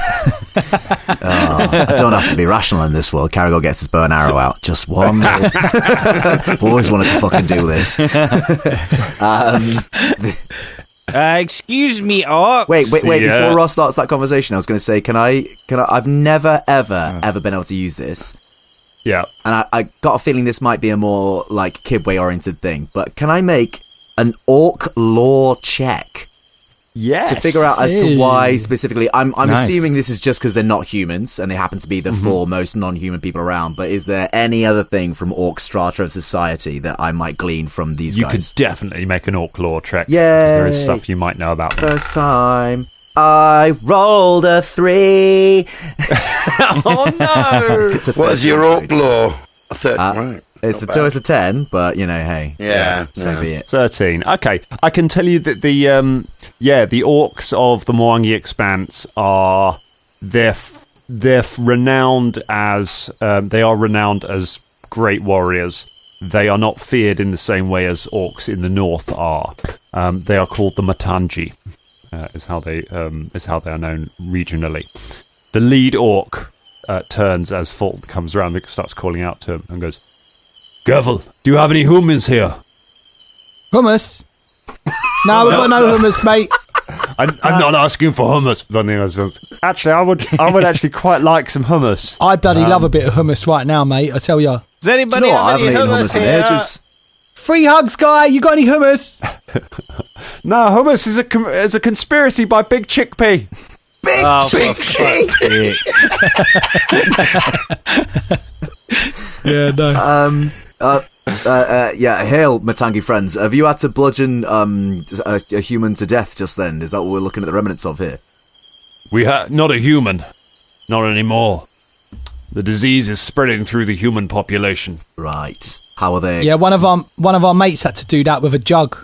I don't have to be rational in this world. Caragor gets his bow and arrow out. Just one. I've always wanted to fucking do this. Excuse me, Orcs. Wait. Before Ross starts that conversation, I was going to say, can I? I've never, ever been able to use this. Yeah. And I got a feeling this might be a more like Kibwe oriented thing. But can I make an orc lore check? Yes. To figure out as to why specifically. I'm assuming this is just because they're not humans and they happen to be the 4 most non-human people around. But is there any other thing from orc strata of society that I might glean from these guys? You could definitely make an orc lore check. Yeah. There is stuff you might know about them. First time. I rolled a 3. Oh no! What is your orc law? A 30, right. It's a 10, but hey. So be it. 13. Okay, I can tell you that the orcs of the Mwangi Expanse are they're renowned as great warriors. They are not feared in the same way as orcs in the north are. They are called the Matangi. Is how they are known regionally. The lead orc turns as Fulton comes around and starts calling out to him and goes, Gavel, do you have any humans here? Hummus? No, we've got no hummus, mate. I'm not asking for hummus. Actually, I would actually quite like some hummus. I bloody love a bit of hummus right now, mate. I tell ya. Does anybody have any hummus in ages? Free hugs, guy. You got any hummus? No, hummus is a conspiracy by Big Chickpea. Big Chickpea. Yeah, no. Hail, Matangi friends. Have you had to bludgeon a human to death just then? Is that what we're looking at the remnants of here? Not a human. Not anymore. The disease is spreading through the human population. Right. How are they? Yeah, one of our mates had to do that with a jug.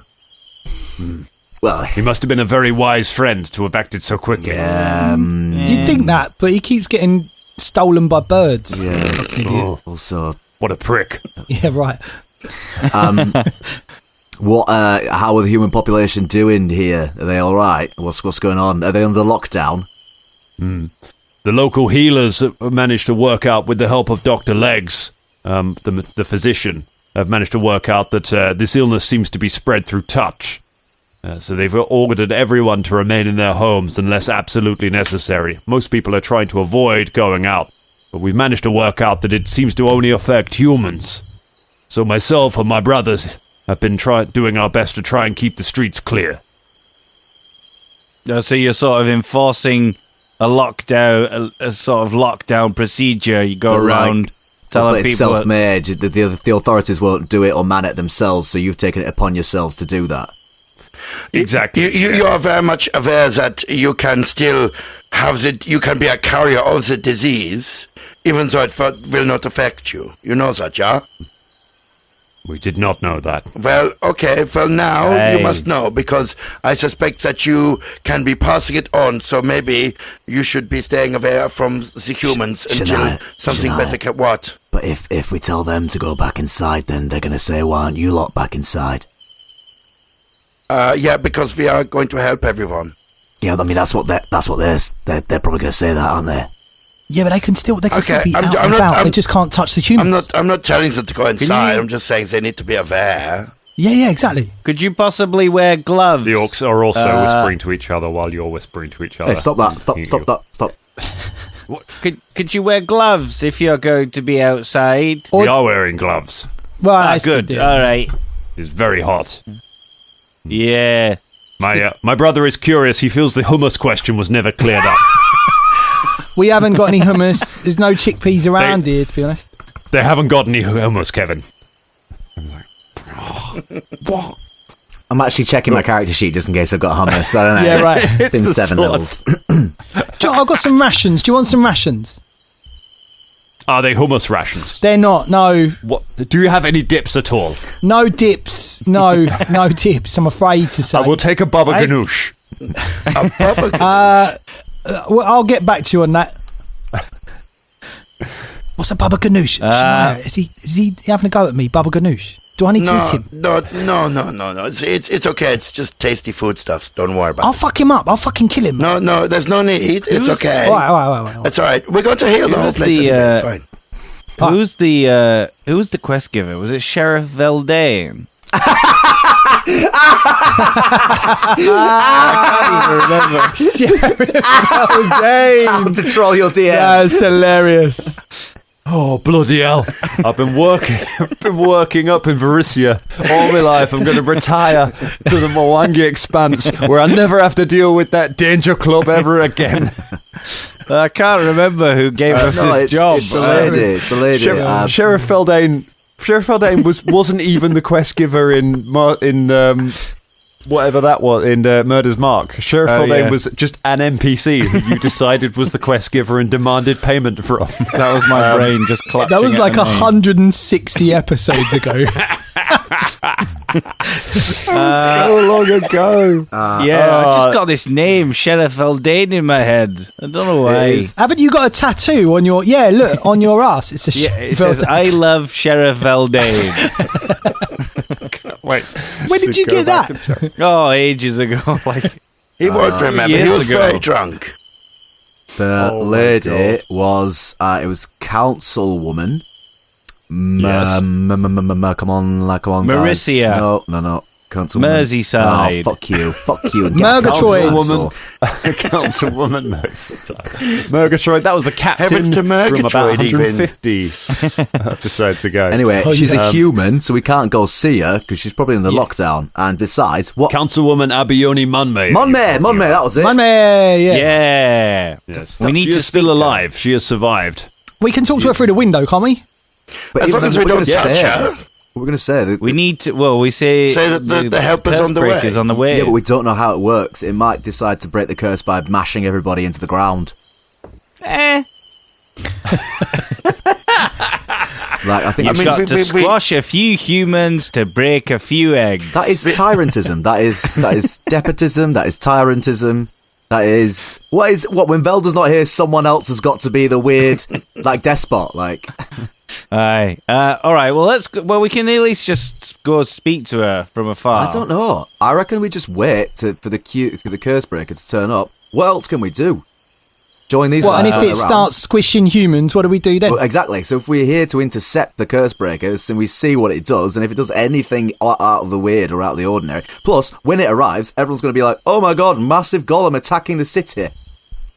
Well, he must have been a very wise friend to have acted so quickly. You'd think that, but he keeps getting stolen by birds. Yeah. Also, what a prick. Yeah, right. How are the human population doing here? Are they all right? What's going on? Are they under lockdown? The local healers have managed to work out, with the help of Dr. Legs, the physician, have managed to work out that this illness seems to be spread through touch. So they've ordered everyone to remain in their homes unless absolutely necessary. Most people are trying to avoid going out, but we've managed to work out that it seems to only affect humans. So myself and my brothers have been doing our best to try and keep the streets clear. So you're sort of enforcing a lockdown, a sort of lockdown procedure. You go around telling people... It's self-made. The authorities won't do it or man it themselves, so you've taken it upon yourselves to do that. Exactly. You are very much aware that you can still you can be a carrier of the disease, even though it will not affect you. You know that, yeah? We did not know that. Well, okay. Well, now you must know, because I suspect that you can be passing it on, so maybe you should be staying away from the humans until something better can... What? But if we tell them to go back inside, then they're going to say, why aren't you lot back inside? Yeah, because we are going to help everyone. Yeah, I mean, that's what they're probably going to say that, aren't they? Yeah, but they can still be out and about. They just can't touch the humans. I'm not telling them to go inside. I'm just saying they need to be aware. Yeah, exactly. Could you possibly wear gloves? The orcs are also whispering to each other while you're whispering to each other. Hey, stop that. Stop. What? Could you wear gloves if you're going to be outside? We are wearing gloves. Well, good. All right. It's very hot. Yeah. My brother is curious. He feels the hummus question was never cleared up. We haven't got any hummus. There's no chickpeas around here, to be honest. They haven't got any hummus, Kevin. What? I'm actually checking my character sheet just in case I've got hummus. I don't know. Yeah, right. It's been 7 levels. I've got some rations. Do you want some rations? Are they hummus rations? They're not, no. What? Do you have any dips at all? No dips. No dips, I'm afraid to say. I will take a baba ganoush. Well, I'll get back to you on that. What's a baba ganoush? Shania, is he having a go at me, baba ganoush? Do I need to hit him? No. It's okay. It's just tasty food stuff. Don't worry about it. I'll fuck him up. I'll fucking kill him. No, there's no need. It's okay. All right. It's all right. We're going to heal the whole place. It's fine. Who's the quest giver? Was it Sheriff Veldane? I can't even remember. Sheriff Veldane. To troll your DM. That's hilarious. Oh, bloody hell. I've been working up in Varisia all my life. I'm going to retire to the Mwangi Expanse where I never have to deal with that danger club ever again. I can't remember who gave us this job. It's the lady. Sheriff Feldane wasn't even the quest giver in whatever that was in Murder's Mark. Sheriff Haldane was just an NPC who you decided was the quest giver and demanded payment from. That was my brain just clutching. That was like 160 episodes ago. So long ago. I just got this name, Sheriff Haldane, in my head. I don't know why. Haven't you got a tattoo on your... Yeah, look, on your ass. It's a it says, I love Sheriff Haldane. Wait. When did you get that? Oh, ages ago. He won't remember. He was very drunk. The lady was... it was councilwoman. Yes. Come on, Marisia. Guys. No. Councilwoman. Merseyside. Oh, fuck you. Murgatroyd. Councilwoman Murgatroyd. That was the captain Heavens to from about Murgatroyd, 150 episodes ago. Anyway, she's a human, so we can't go see her because she's probably in the lockdown. And besides, what? Councilwoman Abioni Munme. Munme, that was it. Munme, Yeah. Yes. We need she to is still alive. She has survived. We can talk to her through the window, can't we? But As long as we don't touch her. What we're going to say? We need to. Well, we say that the help is on the way. Is on the way. Yeah, but we don't know how it works. It might decide to break the curse by mashing everybody into the ground. I think You've got to squash a few humans to break a few eggs. that is tyrantism. That is despotism. That is tyrantism. That is what when Velda's not here, someone else has got to be the weird despot. Aye. All right. Well, let's. Well, we can at least just go speak to her from afar. I don't know. I reckon we just wait for the curse breaker to turn up. What else can we do? Join these. And if it starts squishing humans, what do we do then? Well, exactly. So if we're here to intercept the curse breakers and we see what it does, and if it does anything out of the weird or out of the ordinary, plus when it arrives, everyone's going to be like, "Oh my god, massive golem attacking the city."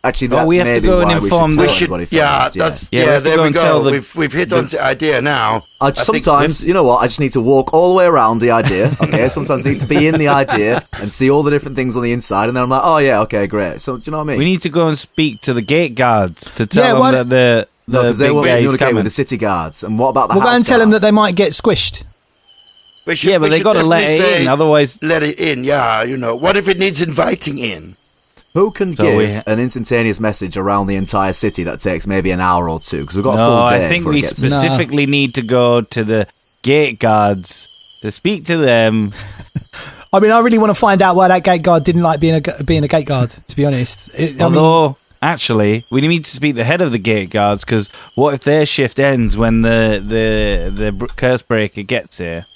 Actually, that's we have to maybe go and why inform we should tell everybody first. There we go. We've hit on the idea now. Sometimes, you know what, I just need to walk all the way around the idea, okay? Sometimes I need to be in the idea and see all the different things on the inside, and then I'm like, oh yeah, okay, great. So, do you know what I mean? We need to go and speak to the gate guards to tell them that because they won't big guy's communicate coming. with the city guards. And what about the We'll house go and tell them that guards? they might get squished. But they got to let it in, otherwise... Let it in, yeah, What if it needs inviting in? Who can give an instantaneous message around the entire city that takes maybe an hour or two? Because we've got a full day. I think we specifically need to go to the gate guards to speak to them. I mean, I really want to find out why that gate guard didn't like being a gate guard, to be honest. Actually, we need to speak to the head of the gate guards, because what if their shift ends when the curse breaker gets here?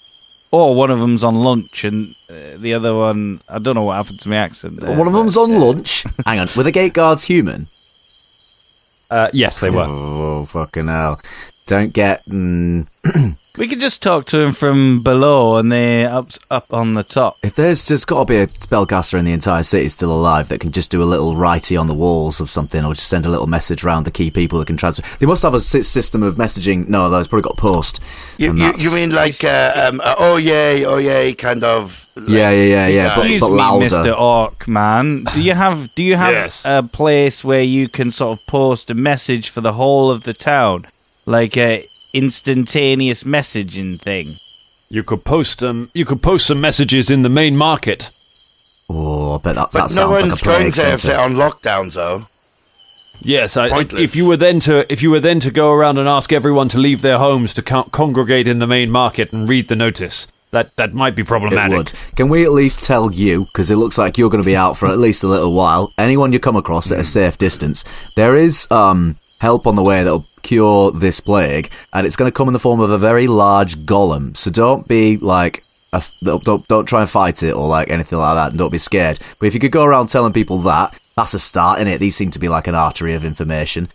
Or one of them's on lunch and the other one... I don't know what happened to my accent there. One of them's on lunch? Hang on, were the gate guards human? Yes, they were. Oh, fucking hell. Don't get... We could just talk to him from below and they're up on the top. If there's just got to be a spellcaster in the entire city still alive that can just do a little righty on the walls of something, or just send a little message around the key people that can transfer. They must have a system of messaging. No, it's probably got post. You mean like oh yay kind of? Yeah. Excuse but me, louder. Mr. Orc Man. Do you have Yes. a place where you can sort of post a message for the whole of the town, like a instantaneous messaging thing? You could post some messages in the main market. Oh, I bet that But sounds no like a one's going plague to have centre. it on lockdown, though. Yes, Pointless. if you were then to go around and ask everyone to leave their homes to congregate in the main market and read the notice, that might be problematic. It would. Can we at least tell you, because it looks like you're going to be out for at least a little while, anyone you come across at a safe distance, there is help on the way that'll cure this plague, and it's going to come in the form of a very large golem. So don't be like... Don't try and fight it or like anything like that, and don't be scared. But if you could go around telling people that's a start, innit? These seem to be like an artery of information.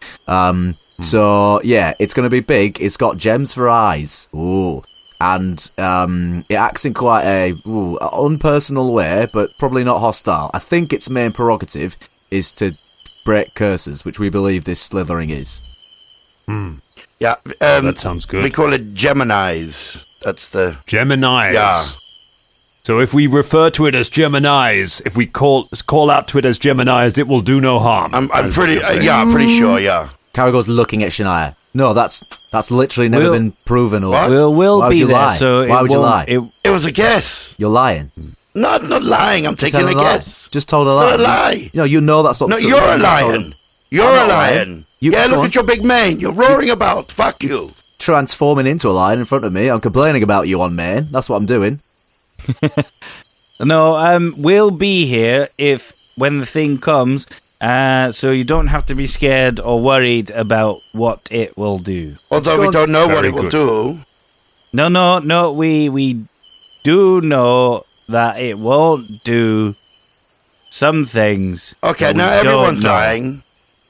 So yeah, it's going to be big. It's got gems for eyes. Ooh. And it acts in quite a unpersonal way, but probably not hostile. I think its main prerogative is to break curses, which we believe this slithering is. Yeah, that sounds good. We call it Geminis. That's the Geminis. Yeah. So if we refer to it as Geminis, if we call out to it as Geminis, it will do no harm. I'm pretty sure. Yeah. Caragor's looking at Shania. No, that's literally never been proven. Or What? We'll Why would be you there. lie? So Why would you lie? It was a guess. You're lying. Not lying. I'm taking a guess. Just told a It's lie. not a lie. You know that's not No, true. you're a lion. You're a lion. Yeah, look go on. at your big mane. You're roaring about. Fuck you. Transforming into a lion in front of me. I'm complaining about you on mane. That's what I'm doing. No, we'll be here when the thing comes, so you don't have to be scared or worried about what it will do. Although we don't know what it will do. No, we do know that it won't do some things. Okay, but now we don't everyone's know. lying.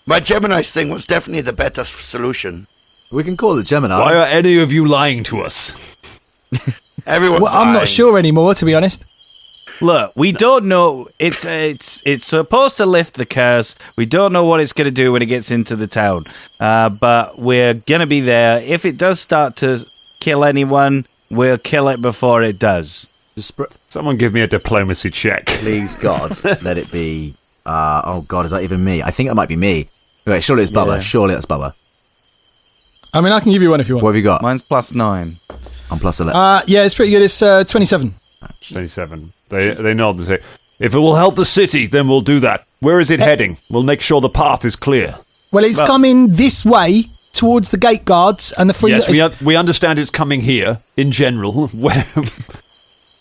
My Gemini's thing was definitely the better solution. We can call it Gemini. Why are any of you lying to us? Everyone's Well, I'm lying. not sure anymore, to be honest. Look, we don't know. It's supposed to lift the curse. We don't know what it's going to do when it gets into the town. But we're going to be there. If it does start to kill anyone, we'll kill it before it does. Someone give me a diplomacy check. Please, God, let it be. Oh, God, is that even me? I think that might be me. Okay, surely it's Bubba. Yeah. Surely that's Bubba. I mean, I can give you one if you What want. have you got? Mine's +9. I'm plus 11. Yeah, it's pretty good. It's 27. 27. They nod and say, if it will help the city, then we'll do that. Where is it heading? We'll make sure the path is clear. Well, it's coming this way towards the gate guards and the free. Yes, we understand it's coming here, in general.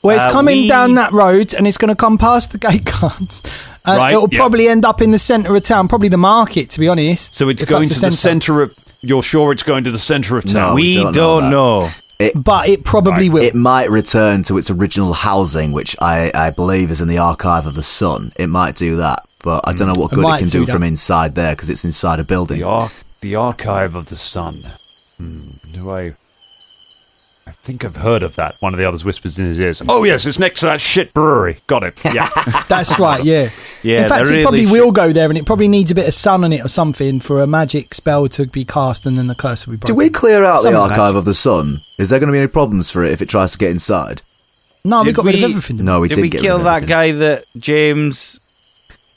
Well, it's coming down that road and it's going to come past the gate guards. Right, It'll probably end up in the centre of town, probably the market, to be honest. So it's if going that's to the centre of... You're sure it's going to the centre of town? No, We don't know. But it probably will. It might return to its original housing, which I believe is in the Archive of the Sun. It might do that, but I don't know what good it can do from inside there, because it's inside a building. The Archive of the Sun. I think I've heard of that. One of the others whispers in his ears. Oh, yes, it's next to that shit brewery. Got it. Yeah. That's right, yeah. Yeah, in fact, it probably will go there, and it probably needs a bit of sun on it or something for a magic spell to be cast, and then the curse will be broken. Do we clear out Something the like Archive of the Sun? Is there going to be any problems for it if it tries to get inside? No, we Did got rid of we- everything. No, we Did did we get kill rid of that everything. guy that James...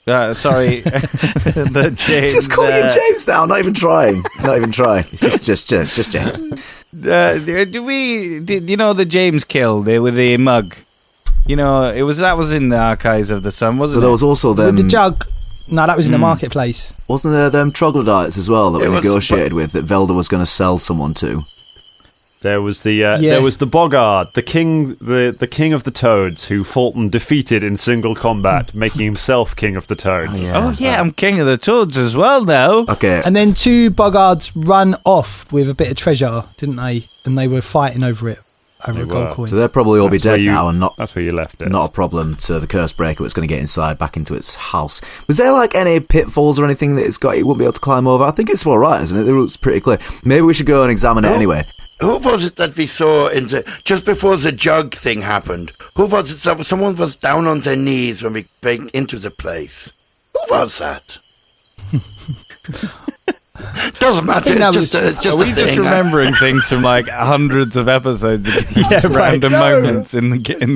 sorry. that James... Just call him James now. Not even trying. Not even trying. It's just James. Did you know that James killed with the mug? You know, that was in the Archives of the Sun, wasn't But it? there was also them. With the jug. No, that was in the marketplace. Wasn't there them troglodytes as well that we was- negotiated with that Velda was going to sell someone to? There was the Boggart, the king of the Toads, who Fulton defeated in single combat, making himself king of the Toads. Oh yeah, I'm king of the Toads as well now. Okay. And then two boggards run off with a bit of treasure, didn't they? And they were fighting over it, over a gold coin. So they'll probably all be dead now, and That's where you left it. not a problem to the curse breaker that's going to get inside back into its house. Was there like any pitfalls or anything that it wouldn't be able to climb over? I think it's all right, isn't it? The route's pretty clear. Maybe we should go and examine it anyway. Who was it that we saw just before the jug thing happened? Who was it? Someone was down on their knees when we came into the place. Who was that? Doesn't matter. It's just a Are we thing. just remembering things from like hundreds of episodes of random moments in the game?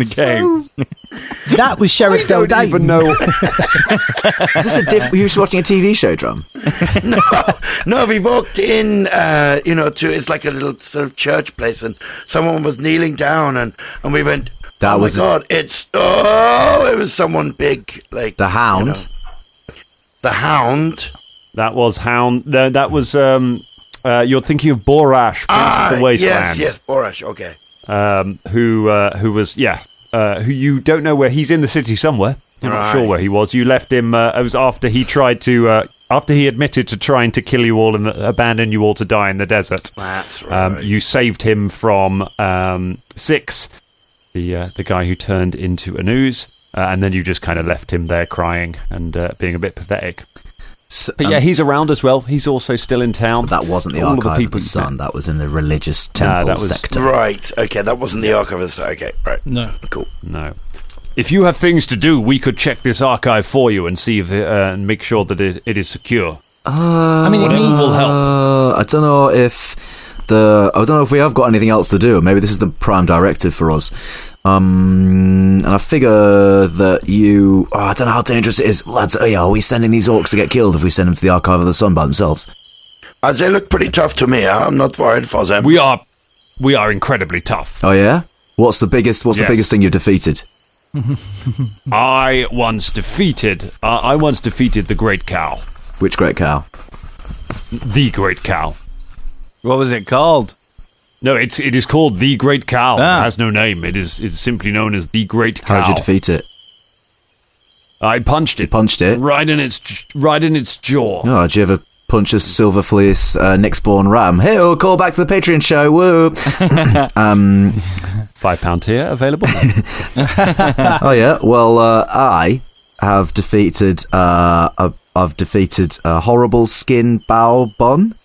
That was Sheriff Daldane. even know. Is this you was watching a TV show, Drum? No, we walked in, it's like a little sort of church place, and someone was kneeling down, and we went, That was my God, it was someone big, like... The Hound? you know. The Hound? That was Hound. No, that was. You're thinking of Borash, Prince of the Wasteland. Yes, Borash. Okay. Who was who you don't know where he's in the city somewhere. You're not sure where he was. You left him. It was after he tried to. After he admitted to trying to kill you all and abandon you all to die in the desert. That's right. You saved him from Six, the guy who turned into an ooze, and then you just kind of left him there crying and being a bit pathetic. But yeah, he's around as well. He's also still in town. That wasn't the Archive of the Sun. That was in the religious temple sector. Right. Okay, that wasn't the Archive of the Sun. Okay, right. No. Cool. No. If you have things to do, we could check this archive for you and see if and make sure that it is secure. I mean, it needs will help. I don't know if we have got anything else to do. Maybe this is the prime directive for us. And I figure that I don't know how dangerous it is, lads. Are we sending these orcs to get killed if we send them to the Archive of the Sun by themselves? They look pretty tough to me. I'm not worried for them. We are incredibly tough. Oh yeah. What's the biggest thing you've defeated? I once defeated the Great Cow. Which great cow? The Great Cow. What was it called? No, it is called the Great Cow. It has no name. It's simply known as the Great Cow. How did you defeat it? I punched it. You punched it? Right in its jaw. Oh, did you ever punch a silver fleece Nick-born ram? Hey, oh, call back to the Patreon show. Whoop. £5 tier available. Oh yeah. Well, I have defeated a horrible skin bao bun.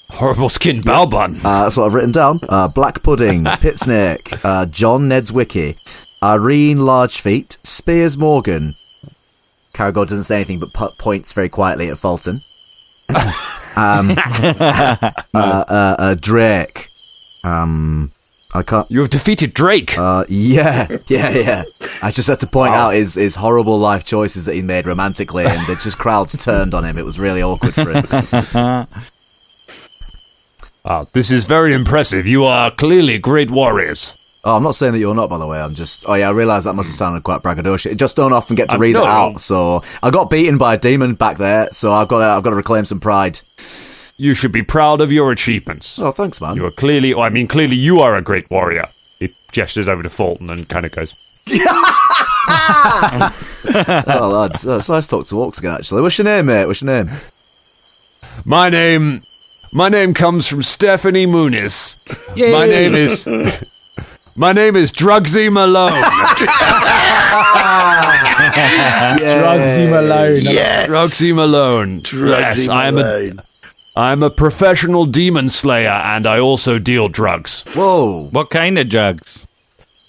Horrible skin bao bun. That's what I've written down. Black pudding, pit snake, John Ned's wiki, Irene large feet, Spears Morgan. Caragor doesn't say anything but points very quietly at Fulton. Drake. I can't. You have defeated Drake. Yeah. I just had to point out his horrible life choices that he made romantically, and the just crowds turned on him. It was really awkward for him. This is very impressive. You are clearly great warriors. Oh, I'm not saying that you're not, by the way. I'm just. Oh yeah, I realise that must have sounded quite braggadocious. Just don't often get to read it out. So I got beaten by a demon back there. So I've got to reclaim some pride. You should be proud of your achievements. Oh, thanks, man. You are clearly you are a great warrior. He gestures over to Fulton and kind of goes. Oh, lads, it's nice to talk to orcs again. Actually, what's your name, mate? What's your name? My name comes from Stephanie Muniz. Yay. My name is Drugsy Malone. Drugsy Malone. Yes. Drugsy Malone. Drugsy Malone. I'm a professional demon slayer, and I also deal drugs. Whoa! What kind of drugs?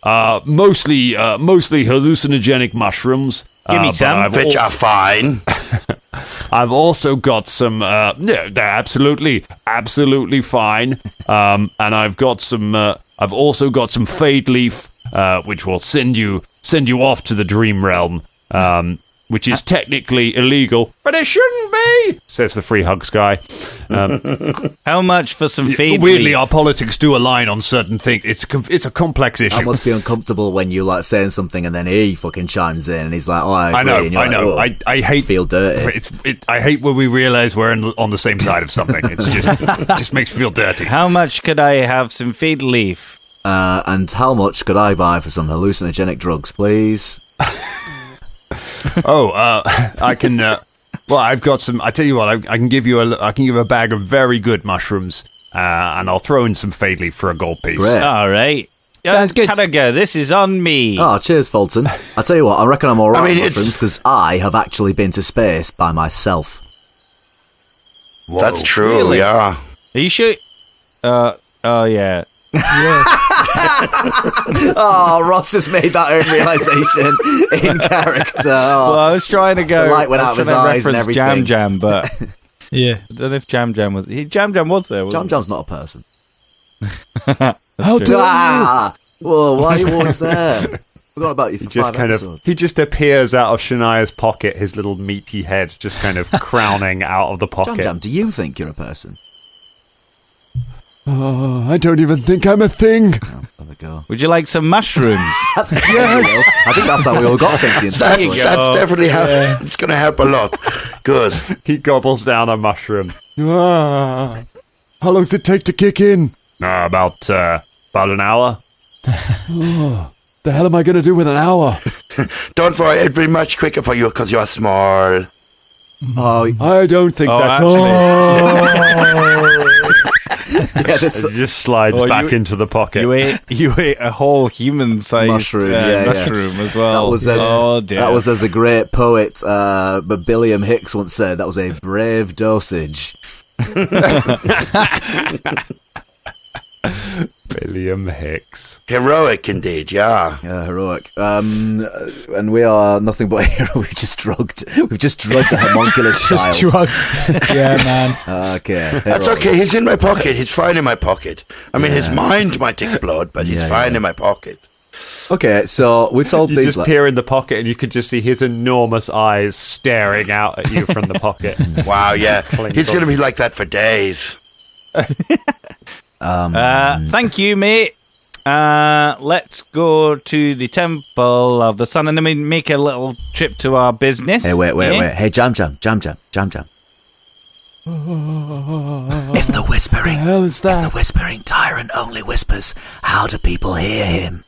Mostly hallucinogenic mushrooms. Give me some. Which are fine. I've also got some. They're absolutely fine. And I've got some. I've also got some Fade Leaf, which will send you off to the Dream Realm. Which is technically illegal, but it shouldn't be, says the Free Hugs guy. How much for some feed? Weirdly, our politics do align on certain things. It's a complex issue. That must be uncomfortable when you like saying something and then he fucking chimes in and he's like, "Oh, I know. Like, I hate feel dirty. I hate when we realise we're on the same side of something. It just makes me feel dirty. How much could I have some feed leaf? And how much could I buy for some hallucinogenic drugs, please? I can. Well, I've got some. I tell you what, I can give you a bag of very good mushrooms, and I'll throw in some Fade Leaf for a gold piece. Great. All right. Sounds good. Carragher, this is on me. Oh, cheers, Fulton. I tell you what, I reckon I'm alright with mushrooms because I have actually been to space by myself. Whoa. That's true. Really? Yeah. Are you sure? Oh yeah. Oh, Ross has made that own realisation in character. Oh. Well, I was trying to go. The light went out of his eyes and everything. Jam, but Yeah. I don't know if Jam was. Jam was there. Jam Jam's not a person. How dare you? Whoa, why are you always there? Forgot about you for Just 5 kind episodes. he just appears out of Shania's pocket, his little meaty head just kind of crowning out of the pocket. Jam, do you think you're a person? Oh, I don't even think I'm a thing. Oh, there we go. Would you like some mushrooms? Yes. I think that's how we all got sentience. That's definitely how it's going to help a lot. Good. He gobbles down a mushroom. How long does it take to kick in? About an hour. The hell am I going to do with an hour? Don't worry, it'll be much quicker for you because you are small. Oh, I don't think that's yeah, this, It just slides back into the pocket. You ate a whole human-sized Mushroom, mushroom as well. That was as a great poet, but Billiam Hicks once said, that was a brave dosage. William Hicks. Heroic indeed, yeah. Yeah, heroic. And we are nothing but hero. We've just drugged a homunculus child. Just drugged. Yeah, man. Okay. That's okay. He's in my pocket. He's fine in my pocket. I mean, his mind might explode, but he's fine in my pocket. Okay, so we told You these. just peer in the pocket and you could just see his enormous eyes staring out at you from the pocket. Wow, yeah. He's going to be like that for days. Thank you, mate. Let's go to the Temple of the Sun and then we make a little trip to our business. Hey, wait. Hey, Jam. If the whispering, if the whispering tyrant only whispers, how do people hear him?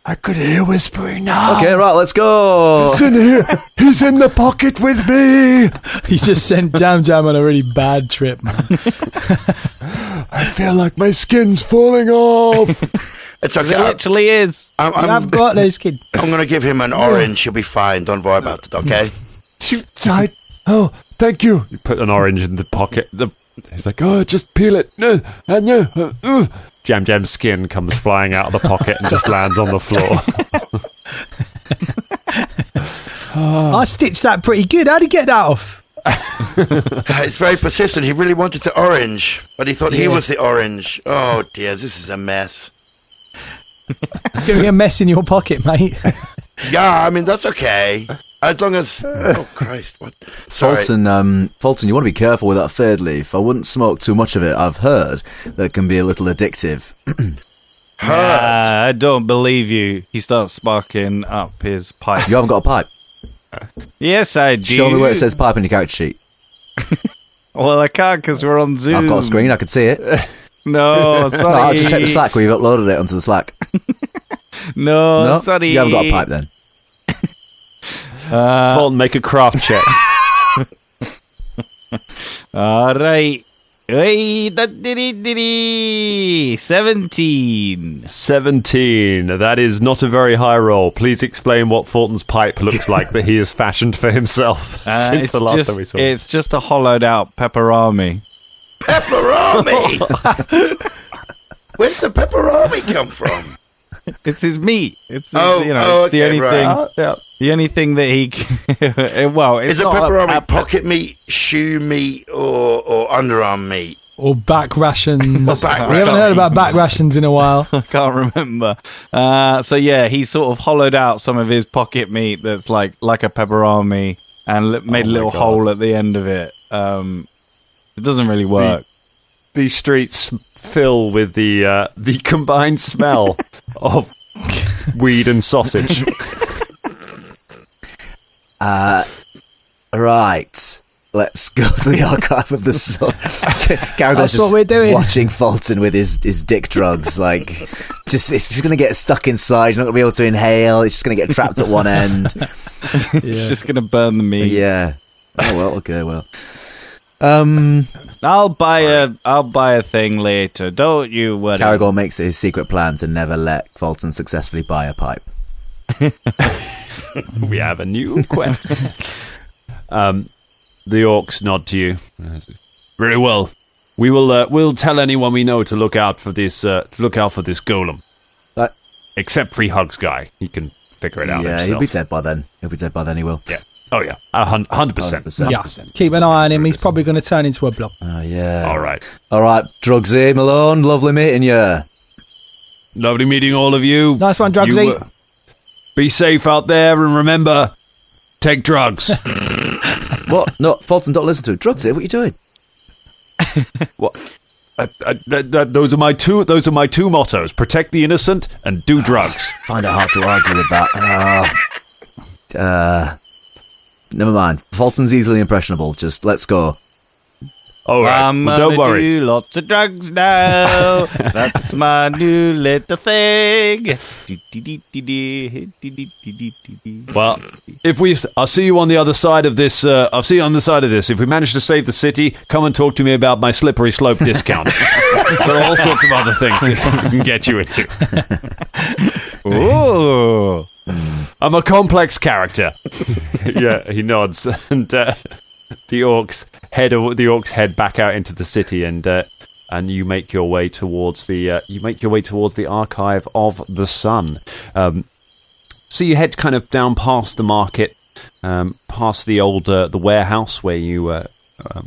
I could hear whispering now. Okay, right, let's go. He's in here. He's in the pocket with me. He just sent Jam on a really bad trip, man. I feel like my skin's falling off. It's okay. It literally is. I've got no skin. I'm going to give him an orange. He'll be fine. Don't worry about it, okay? Shoot tight. Oh, thank you. You put an orange in the pocket. He's like, oh, just peel it. No. Jam's skin comes flying out of the pocket and just lands on the floor. I stitched that pretty good. How'd he get that off? It's very persistent. He really wanted the orange, but he thought he was the orange. Oh, dear. This is a mess. It's going to be a mess in your pocket, mate. Yeah, I mean, that's okay. As long as... Oh, Christ. What? Sorry. Fulton, you want to be careful with that third leaf. I wouldn't smoke too much of it. I've heard that it can be a little addictive. I don't believe you. He starts sparking up his pipe. You haven't got a pipe? Yes, I do. Show me where it says pipe on your character sheet. Well, I can't because we're on Zoom. I've got a screen, I can see it. No, sorry. No, I'll just check the Slack where you've uploaded it onto the Slack. No, sorry. You haven't got a pipe then. Fulton, make a craft check. All right. Hey, 17. 17. That is not a very high roll. Please explain what Fulton's pipe looks like that he has fashioned for himself since the last time we saw him. It's just a hollowed out pepperami. Pepperami! Where did the pepperami come from? It's his meat. It's the only right. thing. The only thing that he. Well, it's is a pepperami pocket meat, shoe meat, or underarm meat, or back rations? We rations. haven't heard about back rations in a while. I can't remember. So yeah, he sort of hollowed out some of his pocket meat that's like a pepperami and made a little hole at the end of it. It doesn't really work. These streets fill with the combined smell of weed and sausage. Right. Let's go to the archive of the sun. That's what we're doing. Watching Fulton with his dick drugs. Like, it's just going to get stuck inside. You're not going to be able to inhale. It's just going to get trapped at one end. It's just going to burn the meat. Yeah. Oh well. Okay. Well. I'll buy a thing later. Don't you worry. Caragor makes it his secret plan to never let Fulton successfully buy a pipe. We have a new quest. The orcs nod to you. Very well. We will. We'll tell anyone we know to look out for this. To look out for this golem. Except Free Hugs guy. He can figure it out himself. Yeah, he'll be dead by then. He will. Yeah. Oh yeah. 100%. Yeah. Keep an eye on him. He's probably going to turn into a blob. Oh yeah. All right. Drugsy Malone. Lovely meeting you. Lovely meeting all of you. Nice one, Drugsy. Be safe out there, and remember, take drugs. What? No, Fulton, don't listen to it. Drugsy, what are you doing? What? Those are my two. Those are my two mottos: protect the innocent and do drugs. Find it hard to argue with that. Never mind. Fulton's easily impressionable. Just let's go. All right. Well, don't worry. Do lots of drugs now. That's my new little thing. Well, I'll see you on the other side of this. I'll see you on the side of this. If we manage to save the city, come and talk to me about my slippery slope discount. There are all sorts of other things we can get you into. Ooh. I'm a complex character. Yeah, he nods, and the orcs head back out into the city, and you make your way towards the archive of the sun. So you head kind of down past the market, past the old the warehouse where you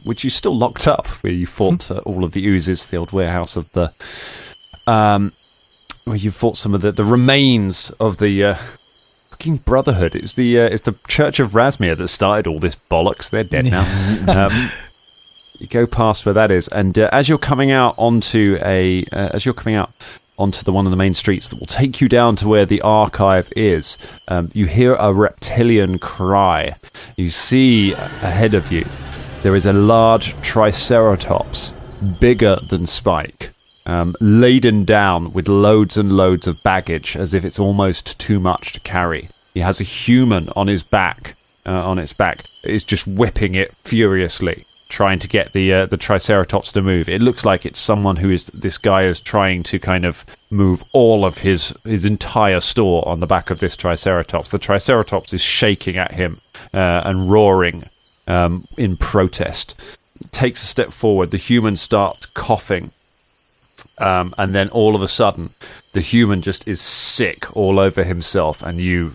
which you still locked up, where you fought all of the oozes, the old warehouse of the where you fought some of the remains of the fucking Brotherhood. It's the Church of Rasmir that started all this bollocks. They're dead now. You go past where that is, and as you're coming out onto the one of the main streets that will take you down to where the archive is, you hear a reptilian cry. You see ahead of you there is a large triceratops, bigger than Spike, laden down with loads and loads of baggage, as if it's almost too much to carry. He has a human on his back, is just whipping it furiously, trying to get the Triceratops to move. It looks like it's someone this guy is trying to kind of move all of his entire store on the back of this Triceratops. The Triceratops is shaking at him and roaring in protest. It takes a step forward. The human starts coughing. And then all of a sudden, the human just is sick all over himself, and you,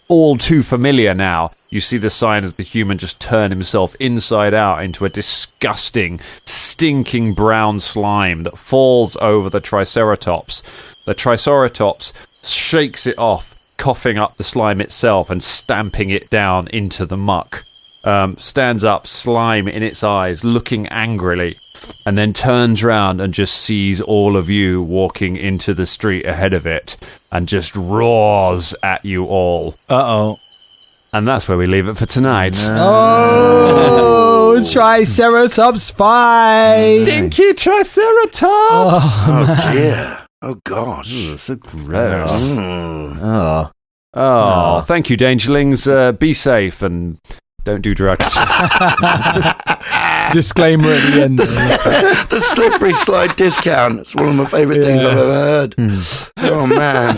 all too familiar now, you see the sign as the human just turn himself inside out into a disgusting, stinking brown slime that falls over the Triceratops. The Triceratops shakes it off, coughing up the slime itself and stamping it down into the muck. Stands up, slime in its eyes, looking angrily, and then turns round and just sees all of you walking into the street ahead of it and just roars at you all. Uh-oh. And that's where we leave it for tonight. Oh, Triceratops fight! Stinky Triceratops! Oh dear. Oh gosh. So gross. Oh. Thank you, Dangerlings. Be safe and don't do drugs. Disclaimer at the end. The slippery slide discount. It's one of my favourite things I've ever heard. Oh man.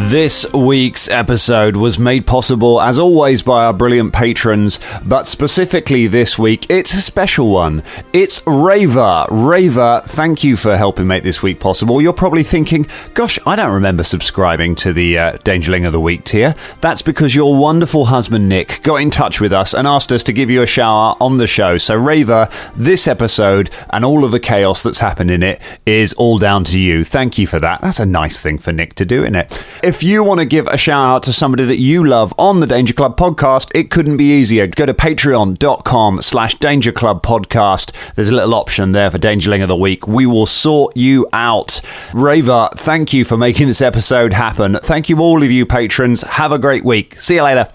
This week's episode was made possible, as always, by our brilliant patrons, but specifically this week, it's a special one. It's Raver. Raver, thank you for helping make this week possible. You're probably thinking, gosh, I don't remember subscribing to the Dangerling of the Week tier. That's because your wonderful husband, Nick, got in touch with us and asked us to give you a shout-out on the show. So, Raver, this episode and all of the chaos that's happened in it is all down to you. Thank you for that. That's a nice thing for Nick to do, isn't it? If you want to give a shout out to somebody that you love on the Danger Club podcast, it couldn't be easier. Go to patreon.com/Danger Club podcast. There's a little option there for Dangerling of the Week. We will sort you out. Raver, thank you for making this episode happen. Thank you all of you patrons. Have a great week. See you later.